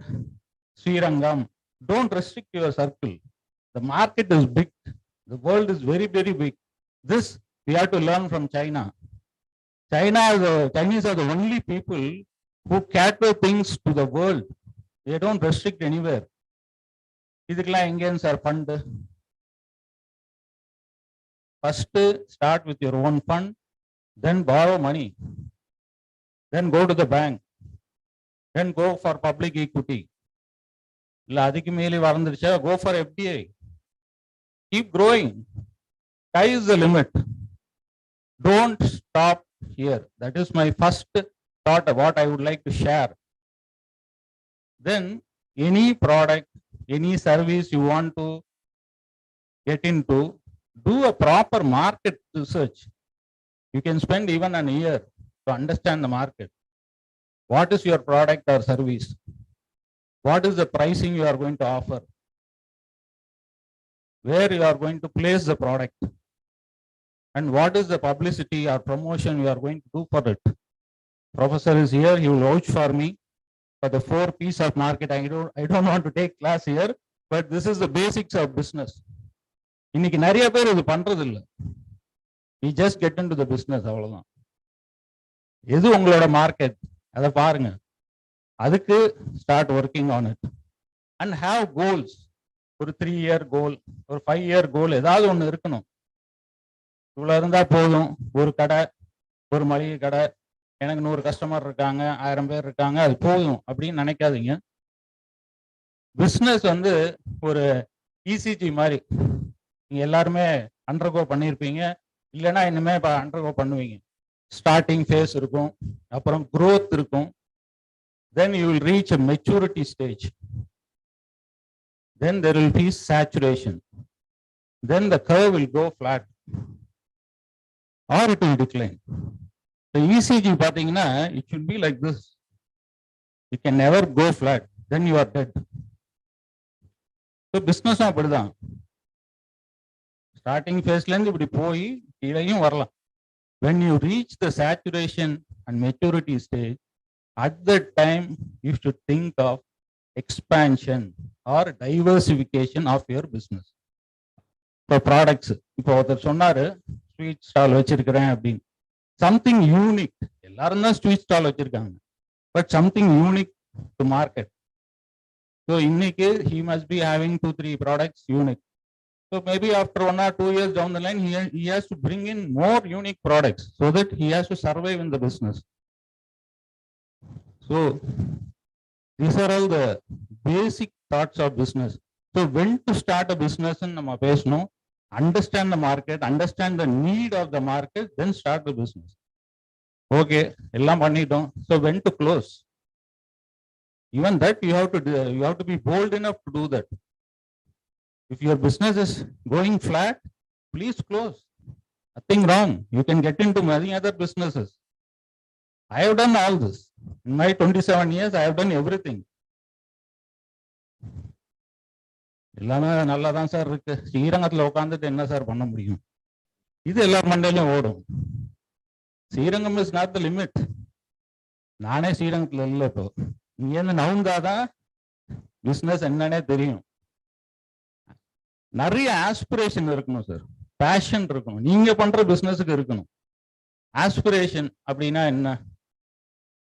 Srirangam. Don't restrict your circle. The market is big. The world is very, very big. This we have to learn from China. Chinese are the only people who cater things to the world. They don't restrict anywhere. இதுக்கெல்லாம் எங்கேன்னு sir fund? First, start with your own fund, then borrow money, then go to the bank, then go for public equity. இல்ல அதுக்கு மேலே வளர்ந்துருச்சா, go for FDI. Keep growing. Sky is the limit. Don't stop here. That is my first thought of what I would like to share. Then any product, any service you want to get into, do a proper market research. You can spend even an year to understand the market. What is your product or service? What is the pricing you are going to offer? Where you are going to place the product? And what is the publicity or promotion you are going to do for it? Professor is here, he will vouch for me for the 4 P's of market. I don't want to take class here, but this is the basics of business. இன்னைக்கு நிறைய பேர் இது பண்றது இல்லை. We just get into the business, அவ்வளவுதான். எது உங்களோட market அதை பாருங்க. அதுக்கு start working on it and have goals. ஒரு 3-year goal, ஒரு 5-year goal ஏதாவது ஒன்று இருக்கணும். இவ்வளோ இருந்தா போதும். ஒரு கடை, ஒரு மளிகை கடை, எனக்கு 100 கஸ்டமர் இருக்காங்க, 1000 பேர் இருக்காங்க, அது போதும் அப்படின்னு நினைக்காதீங்க. பிஸ்னஸ் ஒரு இசிஜி மாதிரி. நீங்க எல்லாருமே அண்டர்கோ பண்ணியிருப்பீங்க, இல்லைன்னா இனிமே அண்டர்கோ பண்ணுவீங்க. ஸ்டார்டிங் ஃபேஸ் இருக்கும், அப்புறம் growth இருக்கும். Then you will reach a maturity stage. Then there will be saturation. Then the curve will go flat or it will decline. The ECG பார்த்தீங்கன்னா it should be like this. You can never go flat. Then you are dead. So business அப்படிதான். Starting phaseல இருந்து இப்படி போய் கீழேயும் வரலாம். When you reach the saturation and maturity stage, at that time you should think of expansion or diversification of your business. For products, இப்போ ஒருத்தர் சொன்னாரு sweet stall வச்சிருக்கிறேன் அப்படின்னு. Something unique. எல்லாரும் தான் ஸ்வீட் ஸ்டால் வச்சிருக்காங்க, but something unique to market. So இன்னைக்கு he must be having 2-3 products unique. So maybe after 1 or 2 years down the line, he has to bring in more unique products so that he has to survive in the business. So these are all the basic thoughts of business. So when to start a business in நம்ம பேசணும், understand the market, understand the need of the market, then start the business. Okay, எல்லாம் பண்ணிட்டோம். So when to close? Even that you have to be bold enough to do that. If your business is going flat, please close. Nothing wrong. You can get into many other businesses. I have done all this. In my 27 years, I have done everything. எல்லாமே நல்லா தான் sir இருக்கு. ஸ்ரீரங்கத்தில் உட்காந்துட்டு என்ன sir பண்ண முடியும்? இது எல்லா மண்டையிலும் ஓடும். Srirangam is not the limit. நானே ஸ்ரீரங்கத்தில் இல்லை. இப்போ இங்கேருந்து நவுந்தாதான் பிஸ்னஸ் என்னன்னே தெரியும். நிறைய ஆஸ்பிரேஷன் இருக்கணும் சார், பேஷன் இருக்கணும். நீங்க பண்ற பிசினஸுக்கு இருக்கணும். ஆஸ்பிரேஷன் அப்படின்னா என்ன?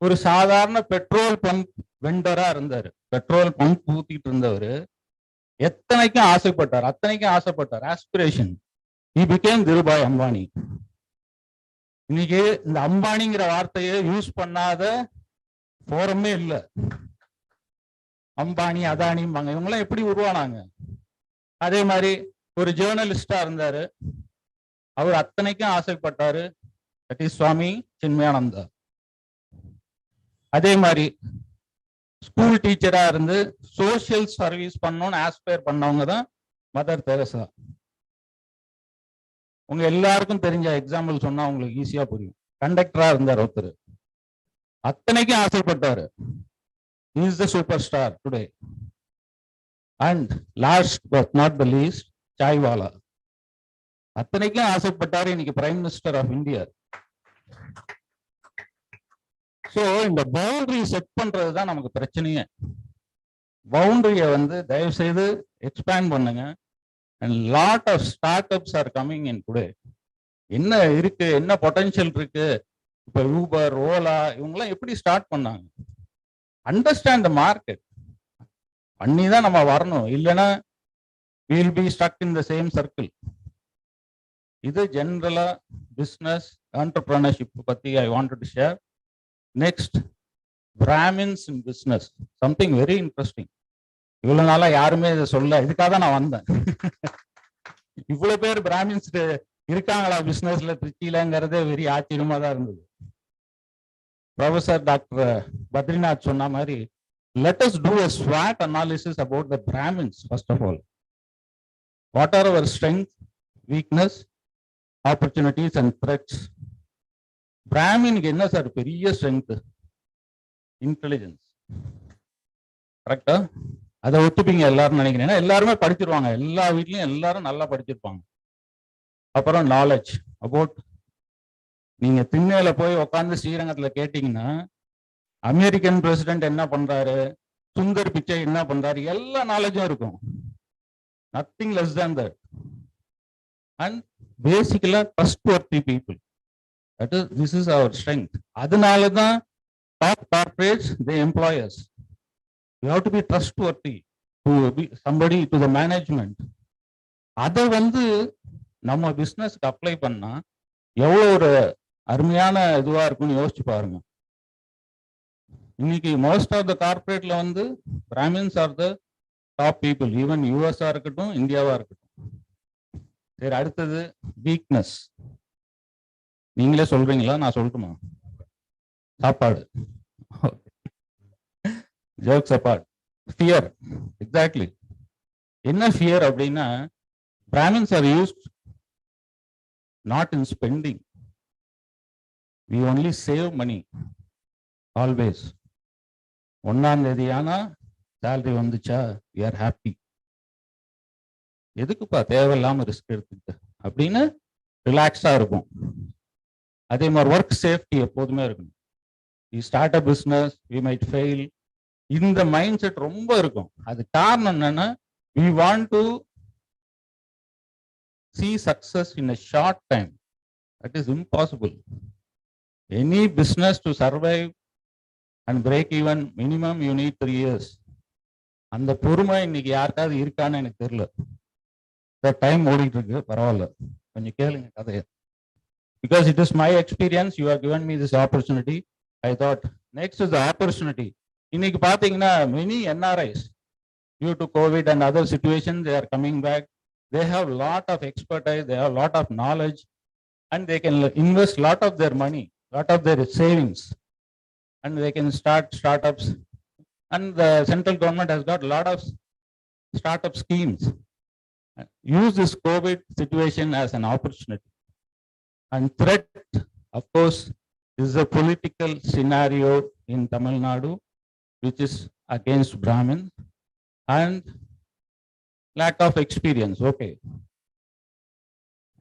ஒரு சாதாரண பெட்ரோல் பம்ப் வெண்டரா இருந்தாரு, பெட்ரோல் பம்ப் ஊத்திட்டு இருந்தவர் எத்தனைக்கும் ஆசைப்பட்டார். Aspiration. he became Dhirubhai Ambani. இன்னைக்கு இந்த அம்பானிங்கிற வார்த்தையை யூஸ் பண்ணாத போரமே இல்லை. அம்பானி அதானிம்பாங்க. இவங்கெல்லாம் எப்படி உருவானாங்க? அதே மாதிரி ஒரு ஜேர்னலிஸ்டா இருந்தாரு, அவர் அத்தனைக்கும் ஆசைப்பட்டாரு. தட் இஸ் சுவாமி சின்மயானந்தா. அதே மாதிரி ஸ்கூல் டீச்சரா இருந்து சோசியல் சர்வீஸ் பண்ணணும்னு ஆஸ்பயர் பண்ணவங்க தான் மதர் தெரசா. உங்க எல்லாருக்கும் தெரிஞ்ச எக்ஸாம்பிள் சொன்னா உங்களுக்கு ஈஸியா புரியும். கண்டக்டரா இருந்தார் ஒருத்தர், அத்தனைக்கும் ஆசைப்பட்டாரு. he is the superstar today. And last but not the least, chaiwala. அத்தனைக்கும் ஆசைப்பட்டாரு, இன்னைக்கு prime minister of India. So இந்த பவுண்டரி செட் பண்றது தான் நமக்கு பிரச்சனையே. பவுண்டரியை தயவு செய்து எக்ஸ்பேண்ட் பண்ணுங்க. And lot of start ups are coming in today. என்ன இருக்கு, என்ன பொட்டன்ஷியல் இருக்கு? இப்போ ஊபர், ஓலா இவங்கெல்லாம் எப்படி ஸ்டார்ட் பண்ணாங்க? அண்டர்ஸ்டாண்ட் த மார்க்கெட் பண்ணி தான் நம்ம வரணும். இல்லைன்னா we'll be stuck in the same circle. இது ஜென்ரலா பிஸ்னஸ் என்டர்பிரினர்ஷிப் பத்தி ஐ wanted to share. Next, Brahmins in business, something very interesting. இவ்வளவு நாளா யாருமே இதை சொல்ல, இதுக்காக தான் நான் வந்தேன். இவ்வளவு பேர் பிராமின்ஸ் இருக்காங்களா பிஸ்னஸ்ல திருச்சியிலங்கிறதே வெரி ஆச்சரியமா தான் இருந்தது. ப்ரொஃபசர் டாக்டர் பத்ரிநாத் சொன்ன மாதிரி, let us do a SWOT analysis about the Brahmins first of all. What are our strengths, weakness, opportunities and threats? பிராமினுக்கு என்ன சார் பெரிய ஸ்ட்ரென்த்? இன்டெலிஜென்ஸ். கரெக்டா? அதை ஒத்துப்பீங்க எல்லாரும் நினைக்கிறேன். ஏன்னா எல்லாருமே படிச்சிருவாங்க, எல்லா வீட்லயும் எல்லாரும் நல்லா படிச்சிருப்பாங்க. அப்புறம் நாலேஜ் அபவுட், நீங்க திண்ணையில போய் உட்காந்து ஸ்ரீரங்கத்துல கேட்டீங்கன்னா அமெரிக்கன் பிரசிடென்ட் என்ன பண்றாரு, சுந்தர் பிச்சை என்ன பண்றாரு, எல்லா நாலேஜும் இருக்கும். Nothing less than that. And basically trustworthy people. That is, this is our strength. அதனால தான் top corporates they employers. You have to be trustworthy to be somebody to the management. அதை நம்ம பிஸ்னஸ்க்கு அப்ளை பண்ணா எவ்வளோ ஒரு அருமையான இதுவா இருக்கும்னு யோசிச்சு பாருங்க. இன்னைக்கு மோஸ்ட் ஆஃப் த கார்பரேட்ல Brahmins are the top people, even யூஎஸ்ஆ இருக்கட்டும், இந்தியாவா இருக்கட்டும். சரி, அடுத்தது வீக்னஸ். நீங்களே சொல்றீங்களா, நான் சொல்லட்டுமா? சாப்பாடு. Jokes abort, fear. எக்ஸாக்ட்லி. என்ன ஃபியர் அப்படின்னா, Brahmins are used not in spending. we only save money always. 1ஆம் தேதி ஆனா சேலரி வந்துச்சா, we are happy. எதுக்குப்பா தேவையில்லாம ரிஸ்க் எடுத்துக்கிட்டு அப்படின்னு ரிலாக்ஸா இருக்கும். அதே மாதிரி ஒர்க் சேஃப்டி எப்போதுமே இருக்கணும். we start a business, we might fail. இந்த மைண்ட் செட் ரொம்ப இருக்கும். அது காரணம் என்னன்னா, we want to see success in a short time. That is impossible. Any business to survive and break even, minimum you need 3 years. அந்த பொறுமை இன்னைக்கு யாருக்காவது இருக்கான்னு எனக்கு தெரியல. டைம் ஓடிட்டு இருக்கு, பரவாயில்ல, கொஞ்சம் கேளுங்க கதையை. Because it is my experience, you have given me this opportunity. I thought next is the opportunity. இன்னைக்கு பாத்தீங்கன்னா many NRIs, due to COVID and other situations, they are coming back. They have a lot of expertise, they have a lot of knowledge, and they can invest a lot of their money, lot of their savings, and they can start startups. And the central government has got a lot of startup schemes. Use this COVID situation as an opportunity. And threat, of course, is a political scenario in Tamil Nadu, which is against Brahmin, and lack of experience. Okay.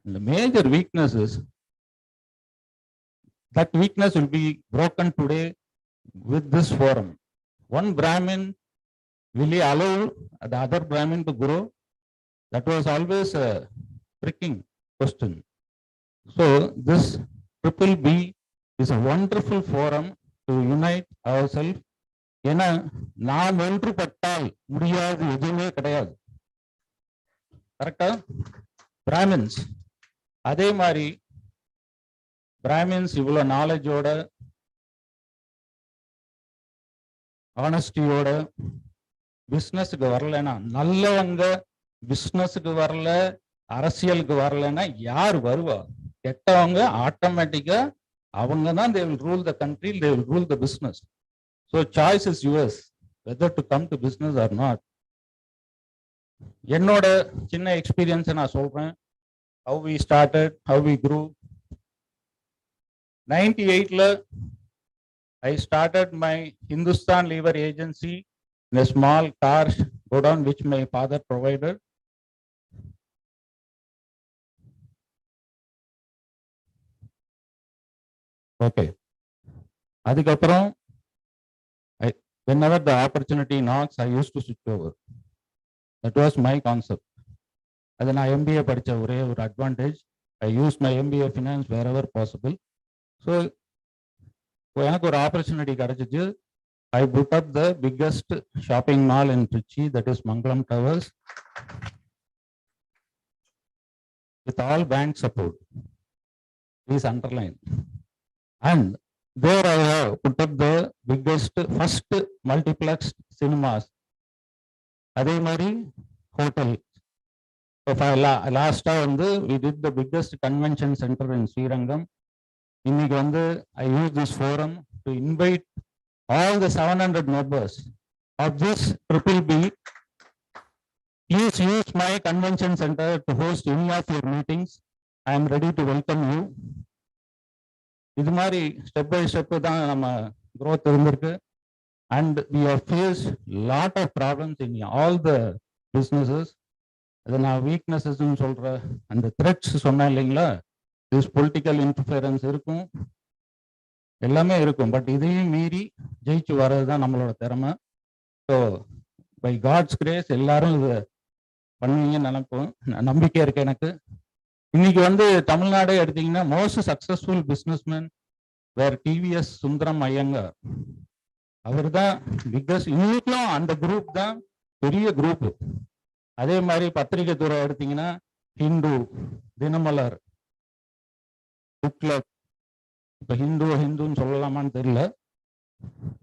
And the major weakness is that weakness will be broken today with this forum. One Brahmin, will he allow the other Brahmin to grow? That was always a pricking question. So this Triple B is a wonderful forum to unite ourselves. ஏன்னா நாம் ஒன்றுபட்டால் முடியாது எதுவுமே கிடையாது. கரெக்டா? Brahmins அதே மாதிரி Brahmins இவ்வளவு நாலேஜோட ஆனஸ்டியோட பிஸ்னஸுக்கு வரலன்னா, நல்லவங்க பிஸ்னஸுக்கு வரல, அரசியலுக்கு வரலன்னா யார் வருவா? கெட்டவங்க ஆட்டோமேட்டிக்கா அவங்க தான் they will rule the country, they will rule the business. So choice is yours whether to come to business or not. என்னோட சின்ன எக்ஸ்பீரியன்ஸை நான் சொல்றேன். How we started, how we grew. 98ல I started my Hindustan Lever Agency in a small car godown which my father provided. Okay. அதுக்கப்புறம் whenever the opportunity knocks, I used to switch over. That was my concept. அது நான் MBA படித்த ஒரே ஒரு advantage. I used my MBA finance wherever possible. So எனக்கு ஒரு opportunity கிடைச்சிச்சு. I put up the biggest shopping mall in Trichy, that is Mangalam Towers, with all bank support. Please underline. And there I have put up the biggest first multiplex cinemas. அதே மாதிரி hotel. Last time we did the biggest convention center in Srirangam. இன்னைக்கு I use this forum to invite all the 700 members of this Triple B. Please use my convention center to host any of your meetings. I am ready to welcome you. இது மாதிரி step by step தான் நம்ம growth இருந்திருக்கு. And we have faced lot of problems in all the businesses. அது நான் வீக்னஸஸ்ன்னு சொல்ற அந்த threads சொன்னேன் இல்லைங்களா, திஸ் பொலிட்டிக்கல் இன்டர்ஃபியரன்ஸ் இருக்கும், எல்லாமே இருக்கும். பட் இதையும் மீறி ஜெயிச்சு வர்றது தான் நம்மளோட திறமை. ஸோ பை காட்ஸ் கிரேஸ் எல்லாரும் இது பண்ணுவீங்கன்னு நினைப்போம், நம்பிக்கை இருக்கு எனக்கு. இன்னைக்கு தமிழ்நாடே எடுத்தீங்கன்னா மோஸ்ட் சக்சஸ்ஃபுல் பிஸ்னஸ்மேன் வேர் டிவிஎஸ் சுந்தரம் ஐயங்கார். அவர் தான் பிக்கஸ்ட். இன்னைக்கும் அந்த குரூப் தான் பெரிய குரூப். அதே மாதிரி பத்திரிகை துறை எடுத்தீங்கன்னா ஹிந்து, தினமலர், புக்லெட். இப்ப ஹிந்துன்னு சொல்லலாமான்னு தெரியல,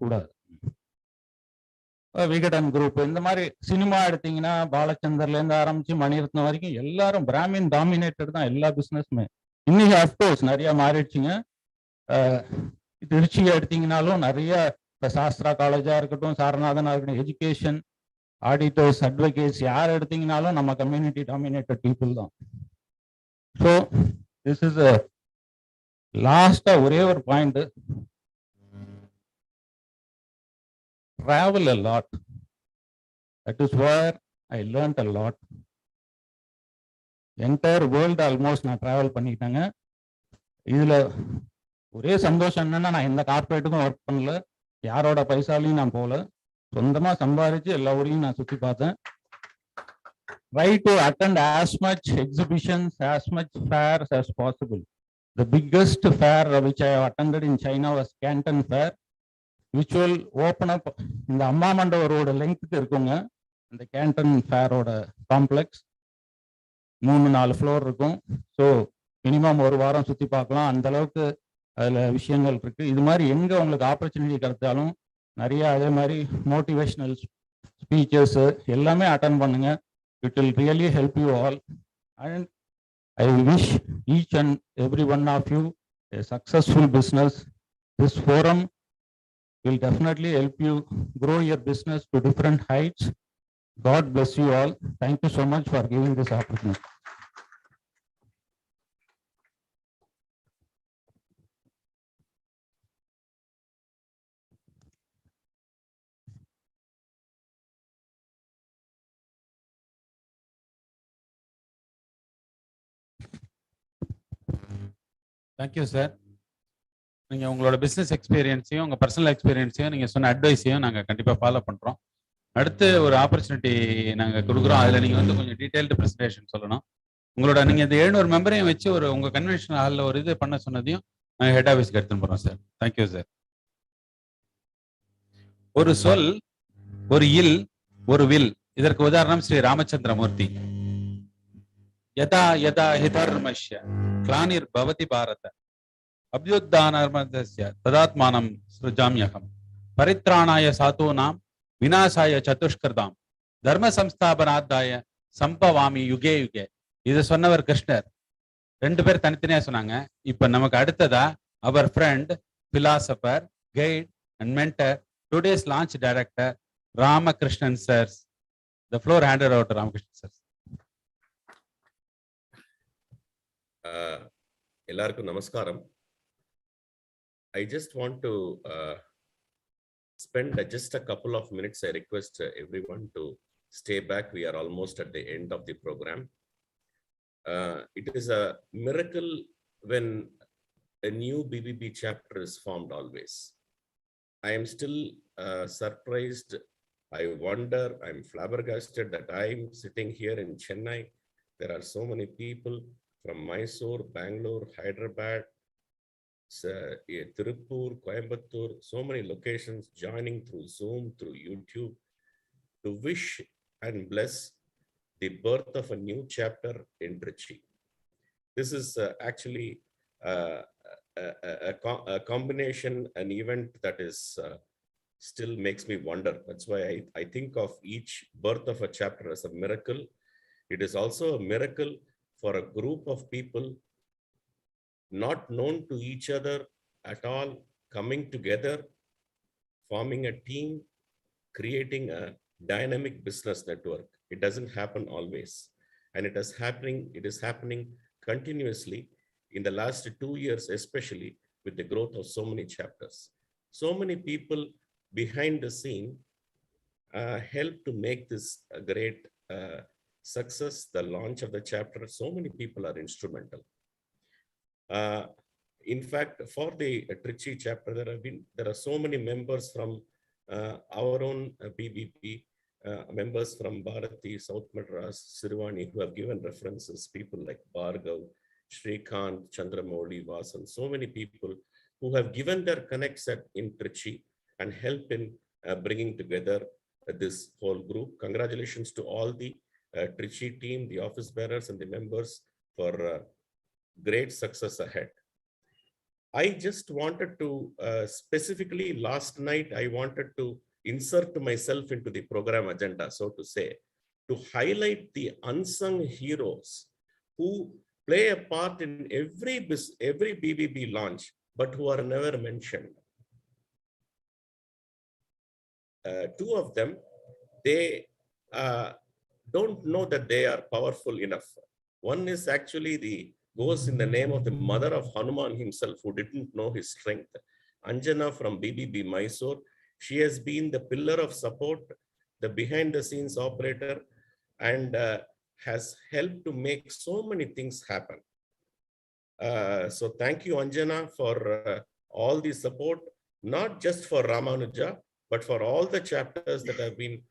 கூடாது. விகடன் குரூப், இந்த மாதிரி சினிமா எடுத்தீங்கன்னா பாலச்சந்தர்ல இருந்து ஆரம்பிச்சு மணிரத்னம் வரைக்கும் எல்லாரும் பிராமின் டாமினேட்டட் தான் எல்லா பிசினஸ்மே. இன்னைக்கு அப்கோர்ஸ் நிறைய மாறிடுச்சுங்க. திருச்சி எடுத்தீங்கன்னாலும் நிறைய இப்போ சாஸ்திரா காலேஜா இருக்கட்டும், சாரநாதனா இருக்கட்டும், எஜுகேஷன், ஆடிட்டர்ஸ், அட்வொகேட்ஸ், யார் எடுத்தீங்கனாலும் நம்ம கம்யூனிட்டி டாமினேட்டட் பீப்புள் தான். ஸோ திஸ் இஸ் லாஸ்டா ஒரே ஒரு point. travel a lot. That is where I learned a lot. Entire world almost நான் travel பண்ணிட்டாங்க. இதுல ஒரே சந்தோஷம் என்னன்னா, நான் எந்த கார்பரேட்டுக்கும் ஒர்க் பண்ணல, யாரோட பைசாலையும் நான் போகல, சொந்தமா சம்பாதிச்சு எல்லா ஊரையும் நான் சுற்றி பார்த்தேன். Try to attend as much exhibitions, as much fairs as possible. The biggest fair which I have attended in China was Canton Fair, which will open up இந்த அம்மா மண்டபரோட லெங்க்த்துக்கு இருக்குங்க. இந்த கேண்டன் ஃபேரோட காம்ப்ளெக்ஸ் 3-4 ஃப்ளோர் இருக்கும். ஸோ மினிமம் ஒரு வாரம் சுற்றி பார்க்கலாம், அந்த அளவுக்கு அதில் விஷயங்கள் இருக்கு. இது மாதிரி எங்கே உங்களுக்கு ஆப்பர்ச்சுனிட்டி கிடைச்சாலும் நிறைய அதே மாதிரி மோட்டிவேஷனல் speeches எல்லாமே அட்டன் பண்ணுங்க. It will really help you all. And I wish each and every one of you a successful business. This forum will definitely help you grow your business to different heights. God bless you all. Thank you so much for giving this opportunity. Thank you sir. நீங்கள் உங்களோட business எக்ஸ்பீரியன்ஸையும் உங்கள் personal எக்ஸ்பீரியன்ஸையும் நீங்கள் சொன்ன அட்வைஸையும் நாங்கள் கண்டிப்பாக follow பண்ணுறோம். அடுத்து ஒரு ஆப்பர்ச்சுனிட்டி நாங்கள் கொடுக்குறோம். அதில் நீங்கள் வந்து கொஞ்சம் டீட்டெயில்டு ப்ரெசன்டேஷன் சொல்லணும். உங்களோட நீங்கள் இந்த 700 மெம்பரையும் வச்சு ஒரு உங்கள் கன்வென்ஷன் ஹாலில் ஒரு இது பண்ண சொன்னதையும் நாங்கள் ஹெட் ஆஃபீஸ்க்கு எடுத்துன்னு போகிறோம் சார். Thank you sir. ஒரு சொல், ஒரு இல், ஒரு வில். இதற்கு உதாரணம் ஸ்ரீ ராமச்சந்திரமூர்த்தி. யதா யதா ஹிதர்மஷ்ய கிளானிர் பவதி பாரத அபியுத்தானர்மதஸ்ய ததாத்மானம் ஸ்ருஜாம்யகம் பரித்ராணாய சாதூனாம் விநாசாய சதுஷ்கிருதாம் தர்ம சம்ஸ்தாபனாத்தாய சம்பவாமி யுகே யுகே. இதை சொன்னவர் கிருஷ்ணர். 2 பேர் தனித்தனியா சொன்னாங்க. இப்ப நமக்கு அடுத்ததா அவர் friend, philosopher, guide and mentor, today's launch director Ramakrishnan sir. The floor handed over to Ramakrishnan sir. எல்லாருக்கும் நமஸ்காரம். I just want to spend just a couple of minutes. I request everyone to stay back. We are almost at the end of the program. It is a miracle when a new BBB chapter is formed always. I am still surprised. I wonder, I'm flabbergasted that I'm sitting here in Chennai. There are so many people from Mysore, Bangalore, Hyderabad, Tirupur, Coimbatore, so many locations joining through Zoom, through YouTube, to wish and bless the birth of a new chapter in Trichy. This is actually a combination, an event that is still makes me wonder. That's why I think of each birth of a chapter as a miracle. It is also a miracle for a group of people not known to each other at all, coming together, forming a team, creating a dynamic business network. It doesn't happen always. And it is happening continuously in the last 2 years, especially with the growth of so many chapters. So many people behind the scene help to make this a great success, the launch of the chapter. So many people are instrumental. In fact, for the Trichy chapter, there are so many members from our own BBB, members from Bharati, South Madras, Sirvani, who have given references, people like Bhargav, Shrikant, Chandramouli, Vasan, so many people who have given their connects in Trichy and help in bringing together this whole group. Congratulations to all the Trichy team, the office bearers and the members for great success ahead. I just wanted to specifically last night, I wanted to insert myself into the program agenda, so to say, to highlight the unsung heroes who play a part in every BBB launch, but who are never mentioned. 2 of them, they don't know that they are powerful enough. One is actually goes in the name of the mother of Hanuman himself, who didn't know his strength. Anjana from BBB Mysore. She has been the pillar of support, the behind the scenes operator, and has helped to make so many things happen. So thank you, Anjana, for all the support, not just for Ramanuja, but for all the chapters that have been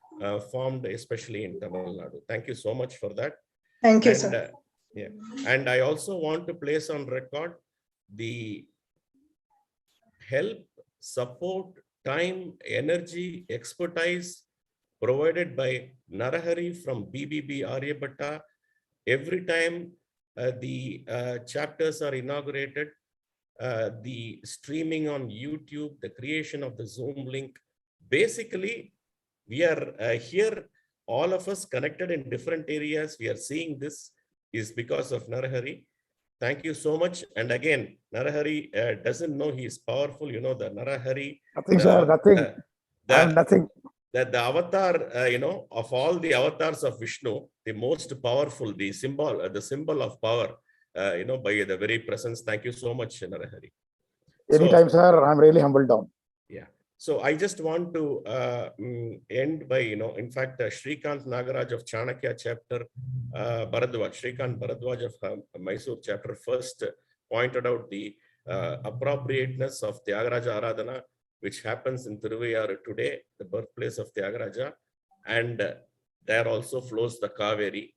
formed, especially in Tamil Nadu. Thank you so much for that. Thank you, sir. Yeah. And I also want to place on record the help, support, time, energy, expertise provided by Narahari from BBB Aryabhatta. Every time the chapters are inaugurated, the streaming on YouTube, the creation of the Zoom link, basically we are here, all of us connected in different areas. We are seeing this is because of Narahari. Thank you so much. And again, Narahari doesn't know he is powerful. You know, the Narahari. Nothing, sir, nothing. I am nothing. That the avatar, of all the avatars of Vishnu, the most powerful, the symbol of power, by the very presence. Thank you so much, Narahari. Anytime, sir. I'm really humbled down. Yeah. So I just want to end by, in fact, Shrikant Nagaraj of Chanakya chapter, Shrikant Bharadwaj of Mysore chapter first pointed out the appropriateness of Tyagaraja Aradhana, which happens in Tiruvayur today, the birthplace of Tyagaraja, and there also flows the Kaveri.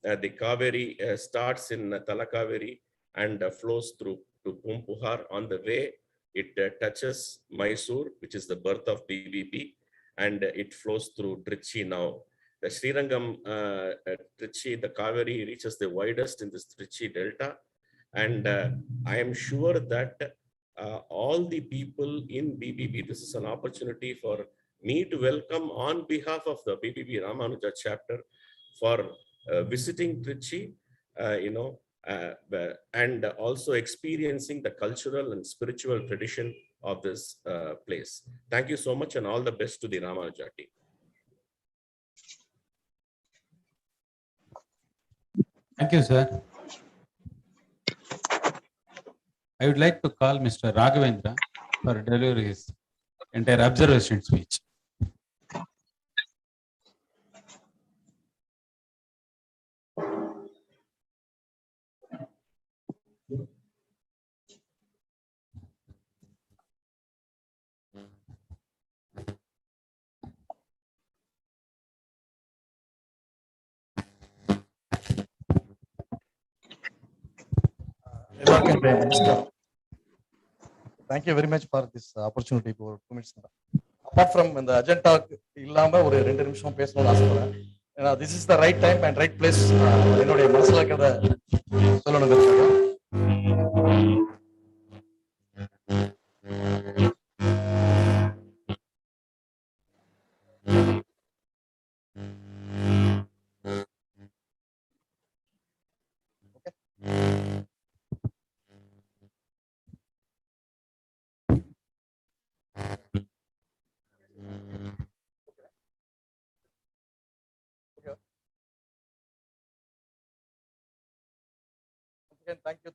The Kaveri starts in Talakaveri and flows through to Pumpuhar. On the way, it touches Mysore, which is the birth of BBB, and it flows through Trichy now. The Srirangam Trichy, the Kaveri reaches the widest in this Trichy Delta. And I am sure that all the people in BBB, this is an opportunity for me to welcome on behalf of the BBB Ramanuja chapter for visiting Trichy, and also experiencing the cultural and spiritual tradition of this place. Thank you so much and all the best to the Ramanuja team. Thank you, sir. I would like to call Mr. Raghavendra for delivery his entire observation speech. Thank you very much for this opportunity for 2 minutes. Apart from the agenda, illama ஒரு 2 நிமிஷம் பேசணும்னு ஆசைப்படுறேன். ஏன்னா this is the right time and right place. என்னுடைய மனசுல இருக்கிறத சொல்லணும்ங்கிறதுக்காக.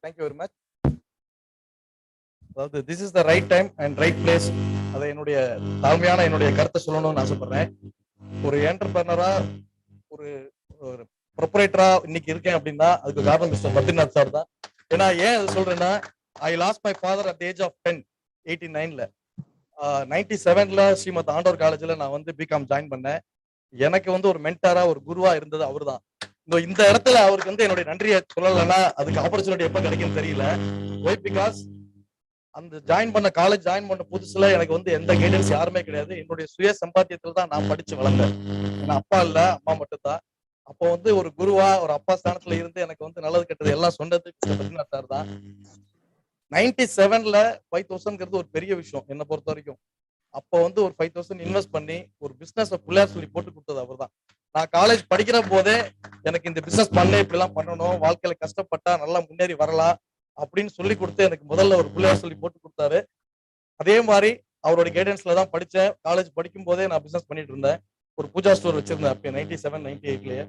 Thank you very much. அதாவது this is the right time and right place. அதை என்னுடைய தாழ்மையான என்னுடைய கருத்தை சொல்லணும்னு ஆசைப்படுறேன். ஒரு என்டர்பிரனரா, ஒரு ப்ரொப்ரைட்டரா இன்னைக்கு இருக்கேன் அப்படின்னா அதுக்கு காரணம் மிஸ்டர் பத்ரிநாத் சார் தான். ஏன்னா ஏன் அது சொல்றேன்னா, I lost my father at age of 10, 89ல. 97ல ஸ்ரீமத் ஆண்டவர் காலேஜ்ல நான் வந்து பிகாம் ஜாயின் பண்ணேன். எனக்கு வந்து ஒரு மென்டாரா, ஒரு குருவா இருந்தது அவர் தான். இந்த இடத்துல அவருக்கு வந்து என்னுடைய நன்றியை சொல்லலைன்னா அதுக்கு ஆப்பர்ச்சுனிட்டி எப்ப கிடைக்கும் தெரியல. ஒய் பிகாஸ் அந்த காலேஜ் ஜாயின் பண்ண புதுசுல எனக்கு வந்து எந்த கைடன்ஸ் யாருமே கிடையாது. என்னுடைய சுய சம்பாத்தியத்துல தான் நான் படிச்சு வளர்ந்தேன். ஏன்னா அப்பா இல்ல, அம்மா மட்டும்தான். அப்போ வந்து ஒரு குருவா, ஒரு அப்பா ஸ்தானத்துல இருந்து எனக்கு வந்து நல்லது கெட்டது எல்லாம் சொன்னது பத்ரிநாத் சார் தான். 97ல 5000ங்கிறது ஒரு பெரிய விஷயம் என்னை பொறுத்த வரைக்கும். அப்போ வந்து ஒரு 5000 இன்வெஸ்ட் பண்ணி ஒரு பிசினஸ் பிள்ளையார் சொல்லி போட்டு கொடுத்தது அவர் தான். நான் காலேஜ் படிக்கிற போதே எனக்கு இந்த பிசினஸ் பண்ண இப்படி எல்லாம் பண்ணணும், வாழ்க்கையில கஷ்டப்பட்டா நல்லா முன்னேறி வரலாம் அப்படின்னு சொல்லி கொடுத்து எனக்கு முதல்ல ஒரு பிள்ளையார் சொல்லி போட்டு கொடுத்தாரு. அதே மாதிரி அவரோட கைடன்ஸ்ல தான் படிச்சேன். காலேஜ் படிக்கும் போதே நான் பிசினஸ் பண்ணிட்டு இருந்தேன். ஒரு பூஜா ஸ்டோர் வச்சிருந்தேன் அப்போ 97, 98லயே.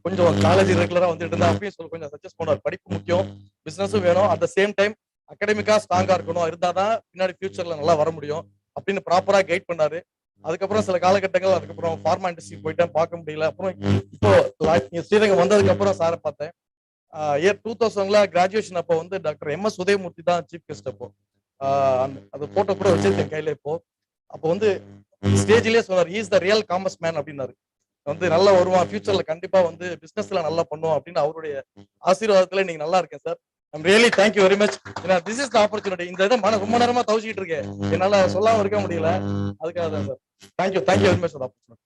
கொஞ்சம் காலேஜ் ரெகுலரா வந்துட்டு இருந்தேன். அப்பயும் சொல்லி கொஞ்சம் சஜஸ்ட் பண்ணுவார், படிப்பு முக்கியம், பிசினஸும் வேணும், அட் த சேம் டைம் அகாடமிக்கா ஸ்ட்ராங்கா இருக்கணும், இருந்தாதான் பின்னாடி ஃபியூச்சர்ல நல்லா வர முடியும் அப்படின்னு ப்ராப்பரா கைட் பண்ணாரு. அதுக்கப்புறம் சில காலகட்டங்கள் அதுக்கப்புறம் ஃபார்மா இண்டஸ்ட்ரி போயிட்டேன், பார்க்க முடியல. அப்புறம் இப்போ ஸ்ரீரங்கம் வந்ததுக்கு அப்புறம் சாரை பார்த்தேன். இயர் 2000ல கிராஜுவேஷன் அப்போ வந்து டாக்டர் MS உதயமூர்த்தி தான் சீஃப் கெஸ்ட். அப்போ அது போட்டோ கூட வச்சிருக்கேன் கையில. அப்போ வந்து ஸ்டேஜ்லயே சொன்னார், is the real commerce man அப்படின்னாரு. வந்து நல்லா வருவான், ஃபியூச்சர்ல கண்டிப்பா வந்து பிசினஸ்ல நல்லா பண்ணுவோம் அப்படின்னு அவருடைய ஆசீர்வாதத்துல நீங்க நல்லா இருக்கேன் sir. I'm really thank you very much. ஏன்னா this is the opportunity. இந்த இதை ரொம்ப நேரமா தவிச்சிட்டு இருக்கேன், என்னால சொல்லாம இருக்க முடியல, அதுக்காக தான் sir. Thank you very much for opportunity.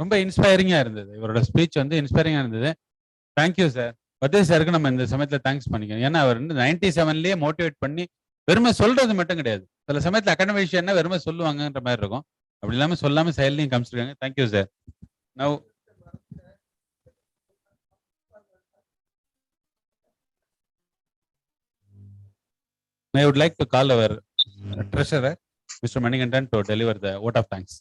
ரொம்ப இன்ஸ்பைரிங்கா இருந்தது, இவரோட ஸ்பீச் வந்து இன்ஸ்பைரிங்கா இருந்தது. Thank you sir. பத்ரி சாருக்கு நம்ம இந்த சமயத்துல தேங்க்ஸ் பண்ணிக்கணும். ஏன்னா அவர் வந்து 97லயே மோட்டிவேட் பண்ணி வெறுமை சொல்றது மட்டும் கிடையாது, சில சமயத்துல அகாடமிஷியன்னா வெறுமை சொல்லுவாங்கன்ற மாதிரி இருக்கும். அப்படி இல்லாம சொல்லாம செயல்லையும் காமிச்சிருக்காங்க. Thank you sir. Now I would like to call our treasurer, Mr. Manikandan, to deliver the vote of thanks.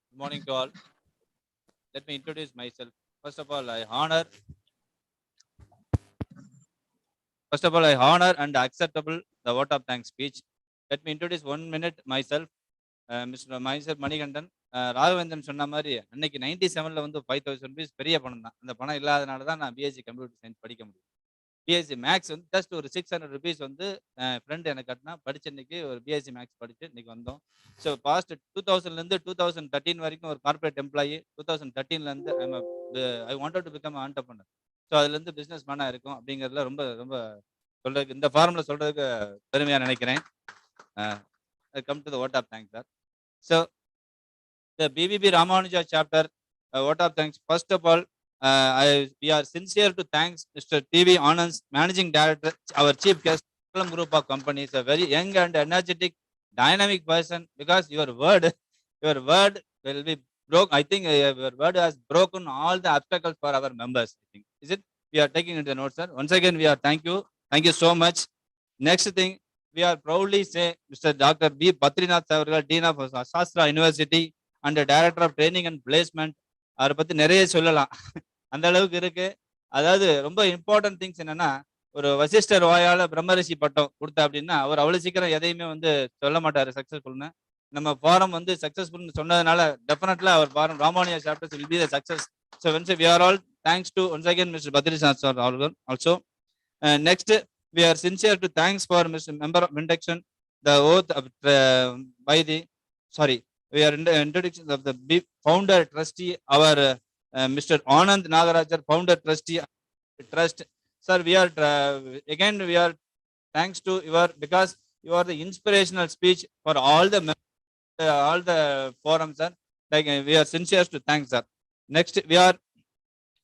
Good morning to all. Let me introduce myself. First of all, I honor and acceptable the vote of thanks speech. Let me introduce 1 minute myself. Mr. myself Manikandan. Raghavendran சொன்ன மாதிரி அன்னைக்கு 97ல வந்து 5000 rupees பெரிய பணம் தான். அந்த பணம் இல்லாதனால தான் நான் பிஎஸ்சி கம்ப்யூட்டர் சயின்ஸ் படிக்க முடியும். பிஎஸ்சி மேக்ஸ் வந்து ஜஸ்ட் ஒரு 600 rupees வந்து ஃப்ரெண்ட் எனக்கு கட்டினா படிச்ச இன்னைக்கு ஒரு பிஎஸ்சி மேக்ஸ் படிச்சு இன்னைக்கு வந்தோம். ஸோ பாஸ்ட் 2000லேருந்து 2013 வரைக்கும் ஒரு கார்பரேட் எம்ப்ளாயி. 2013லேருந்து I wanted to become entrepreneur. So அதுலேருந்து பிஸ்னஸ் மேனாக இருக்கும் அப்படிங்கிறதுல ரொம்ப ரொம்ப சொல்றதுக்கு இந்த ஃபார்மில் சொல்றதுக்கு பெருமையாக நினைக்கிறேன். Come to the vote of thanks, sir. So the BBB Ramanuja chapter vote of thanks. First of all, we are sincere to thanks Mr. TV Anand's Managing Director, our chief guest, group of companies, a very young and energetic, dynamic person. Because your word will be broke. I think your word has broken all the obstacles for our members. I think. Is it? We are taking into note, sir. Once again, we are thank you so much. Next thing, we are proudly say Mr. Dr. B. Patrinath Savargal, Dean of Shastra University and Director of Training and Placement. அவரை பத்தி நிறைய சொல்லலாம். அந்த அளவுக்கு இருக்கு. அதாவது ரொம்ப important things என்னன்னா, ஒரு வசிஷ்டர் வாயால பிரம்மரிஷி பட்டம் கொடுத்தா அப்படின்னா அவர் அவ்வளவு சீக்கிரம் எதையுமே வந்து சொல்ல மாட்டாரு சக்சஸ்ஃபுல்னு. நம்ம ஃபாரம் வந்து சக்சஸ்ஃபுல்னு சொன்னதுனால டெஃபினெட்லா அவர் forum Ramanuja chapters will be the success. So once we are all thanks to once again Mr. Patrinath sir also. Next, we are sincere to thanks for Mr. Member of induction, the oath of by the we are in the introduction of the founder trustee, our Mr. Anand Nagarajar, founder trustee trust. Sir, we are again we are thanks to your because you are the inspirational speech for all the forums, sir. Like we are sincere to thanks, sir. Next, we are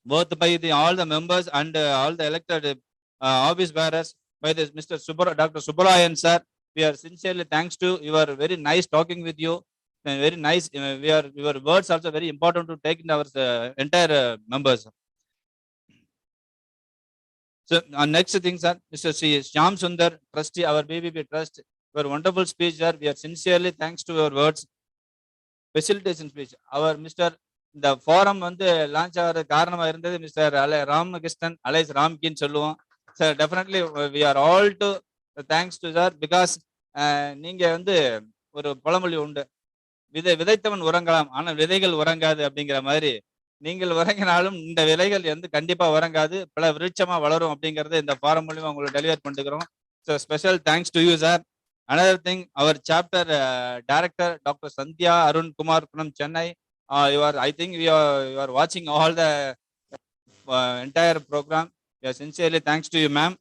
both by the all the members and all the elected office bearers by this Mr. Dr. Subbarayan, sir. We are sincerely thanks to you are very nice talking with you. Very nice. Your words also very important to take in our entire members. So next thing, sir, Mr. Shyam Sundar, trustee, our BBB trust, your wonderful speech, sir. We are sincerely thanks to your words. Facilitation speech. Our Mr. The forum வந்து launch ஆகிற காரணமா இருந்தது mister Ramakrishnan alias ராம்கின்னு சொல்லுவோம். Sir definitely we are all to thanks to sir. Because நீங்க வந்து ஒரு பழமொழி உண்டு, விதைத்தவன் உறங்கலாம் ஆனால் விதைகள் உறங்காது அப்படிங்கிற மாதிரி நீங்கள் உறங்கினாலும் இந்த விதைகள் வந்து கண்டிப்பா உறங்காது, பல விருட்சமா வளரும் அப்படிங்கறத இந்த ஃபாரம் மூலியமா உங்களுக்கு டெலிவர் பண்ணிக்கிறோம். So special thanks to you sir. Another thing, our chapter director Dr. Sandhya Arun Kumar from Chennai, I think you are watching all the entire program. Yes, sincerely thanks to you, ma'am.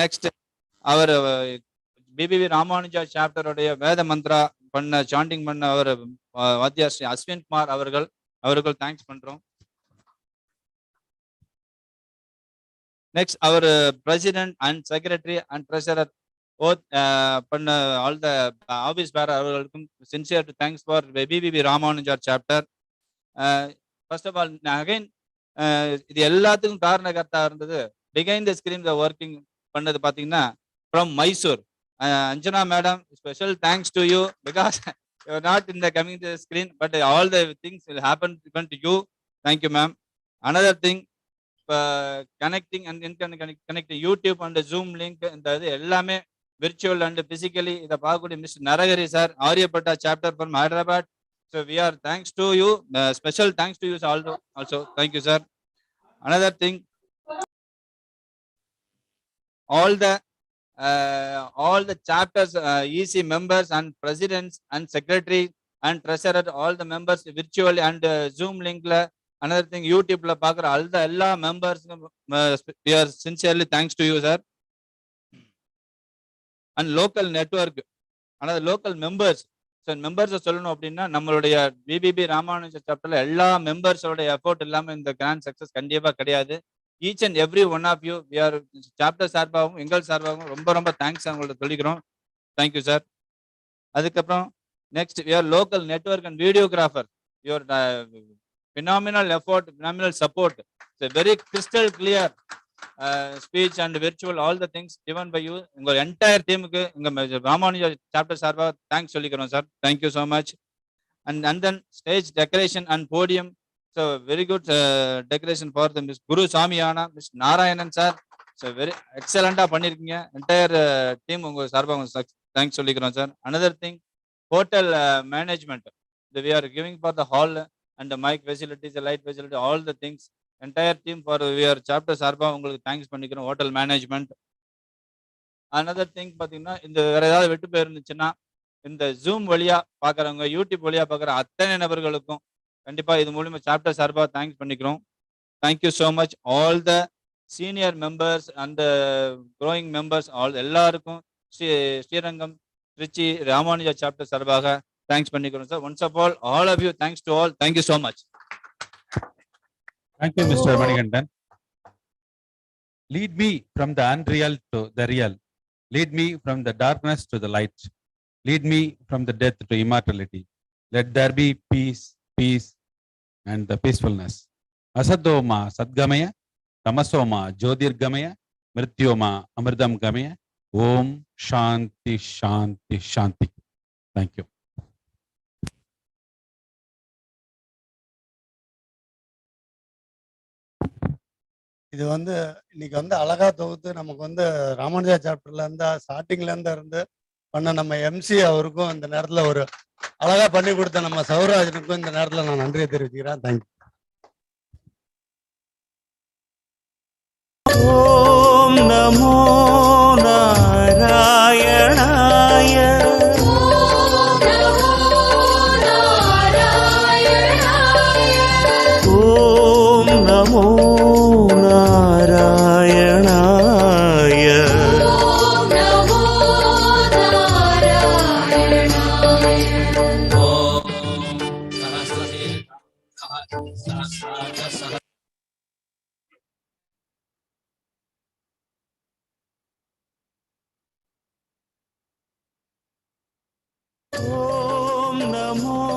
Next, our BBB Ramanuja chapter உடைய வேத மந்த்ரா பண்ண sanding பண்ண அவர் வாத்தியார் ஸ்ரீ அஸ்வின் குமார் அவர்கள் thanks பண்றோம். Next, our president and secretary and treasurer both பண்ண all the office bearer அவர்களுக்கும் sincere thanks for BBB Ramanuja chapter. First of all, again இது எல்லாத்துக்கும் காரணகர்த்தா இருந்தது behind the screen the working பண்ணது பாத்தீங்கன்னா from Mysore, Anjana madam, special thanks to you because you are not in the coming to the screen, but all the things will happen even to you. Thank you, ma'am. Another thing, connecting and connecting YouTube and Zoom link இந்த இது எல்லாமே virtual and physically இத பார்க்கக்கூடிய mister Narahari sir, Aryabhata chapter from Hyderabad. So we are thanks to you, special thanks to you also. Thank you, sir. Another thing, all the chapters EC members and presidents and secretary and treasurer, all the members virtually and Zoom link la. Another thing, YouTube la paakra all the ella members, we are sincerely thanks to you, sir. And local network ஆனால் local members. So மெம்பர்ஸை சொல்லணும் அப்படின்னா நம்மளுடைய PPP Ramanuja சாப்டர்ல எல்லா மெம்பர்ஸோட effort இல்லாமல் இந்த grand success கண்டிப்பாக கிடையாது. Each and every one of you we are chapter சார்பாகவும் எங்கள் சார்பாகவும் ரொம்ப ரொம்ப தேங்க்ஸ் அவங்கள்ட்ட சொல்லிக்கிறோம். Thank you sir. அதுக்கப்புறம் next we are local network and videographer. Your phenomenal effort, phenomenal support. It's a very crystal clear speech and virtual, all the things given by you. Your entire team ku inga Ramanuja chapter sarva thanks sollikrom sir. Thank you so much. And then stage decoration and podium. So very good decoration for the Miss Guru Samiyana, Miss Narayanan sir. So very excellent ah pannirkeenga. Entire team unga sarva thanks sollikrom sir. Another thing, hotel management. We are giving for the hall and the mic facilities, the light facility, all the things. Entire team for your chapter sarva உங்களுக்கு thanks பண்ணிக்கிறோம். Hotel management. another thing பார்த்தீங்கன்னா இந்த வேற ஏதாவது விட்டு போயிருந்துச்சுன்னா இந்த zoom வழியா பார்க்குறவங்க, யூடியூப் வழியா பார்க்குற அத்தனை நபர்களுக்கும் கண்டிப்பா இது மூலியமா சாப்டர் சார்பா தேங்க்ஸ் பண்ணிக்கிறோம். Thank you so much all the senior members and growing members all எல்லாருக்கும் ஸ்ரீரங்கம் திருச்சி ராமானுஜா சாப்டர் சார்பாக தேங்க்ஸ் பண்ணிக்கிறோம் sir. Once of all of you, thanks to all. Thank you so much. Thank you, Mr. Manigandan. Lead me from the unreal to the real. Lead me from the darkness to the light. Lead me from the death to immortality. Let there be peace, peace, and the peacefulness. Asadoma Sadgamaya, Tamasoma Jyotirgamaya, Mrityoma Amridam Gamaya. Om Shanti Shanti Shanti. Thank you. இது இன்னைக்கு அழகா தொகுத்து நமக்கு ராமானுஜா சாப்டர்ல இருந்து ஸ்டார்டிங்ல இருந்து பண்ண நம்ம எம்சி அவருக்கும் இந்த நேரத்துல ஒரு அழகா பண்ணி கொடுத்த நம்ம சௌராஜனுக்கும் இந்த நேரத்துல நான் நன்றியை தெரிவிச்சுக்கிறேன். தேங்க்யூ. ஓம் நமோ நாராயணாய. ஓம் நமோ நாராயணாய. ஓம் நமோ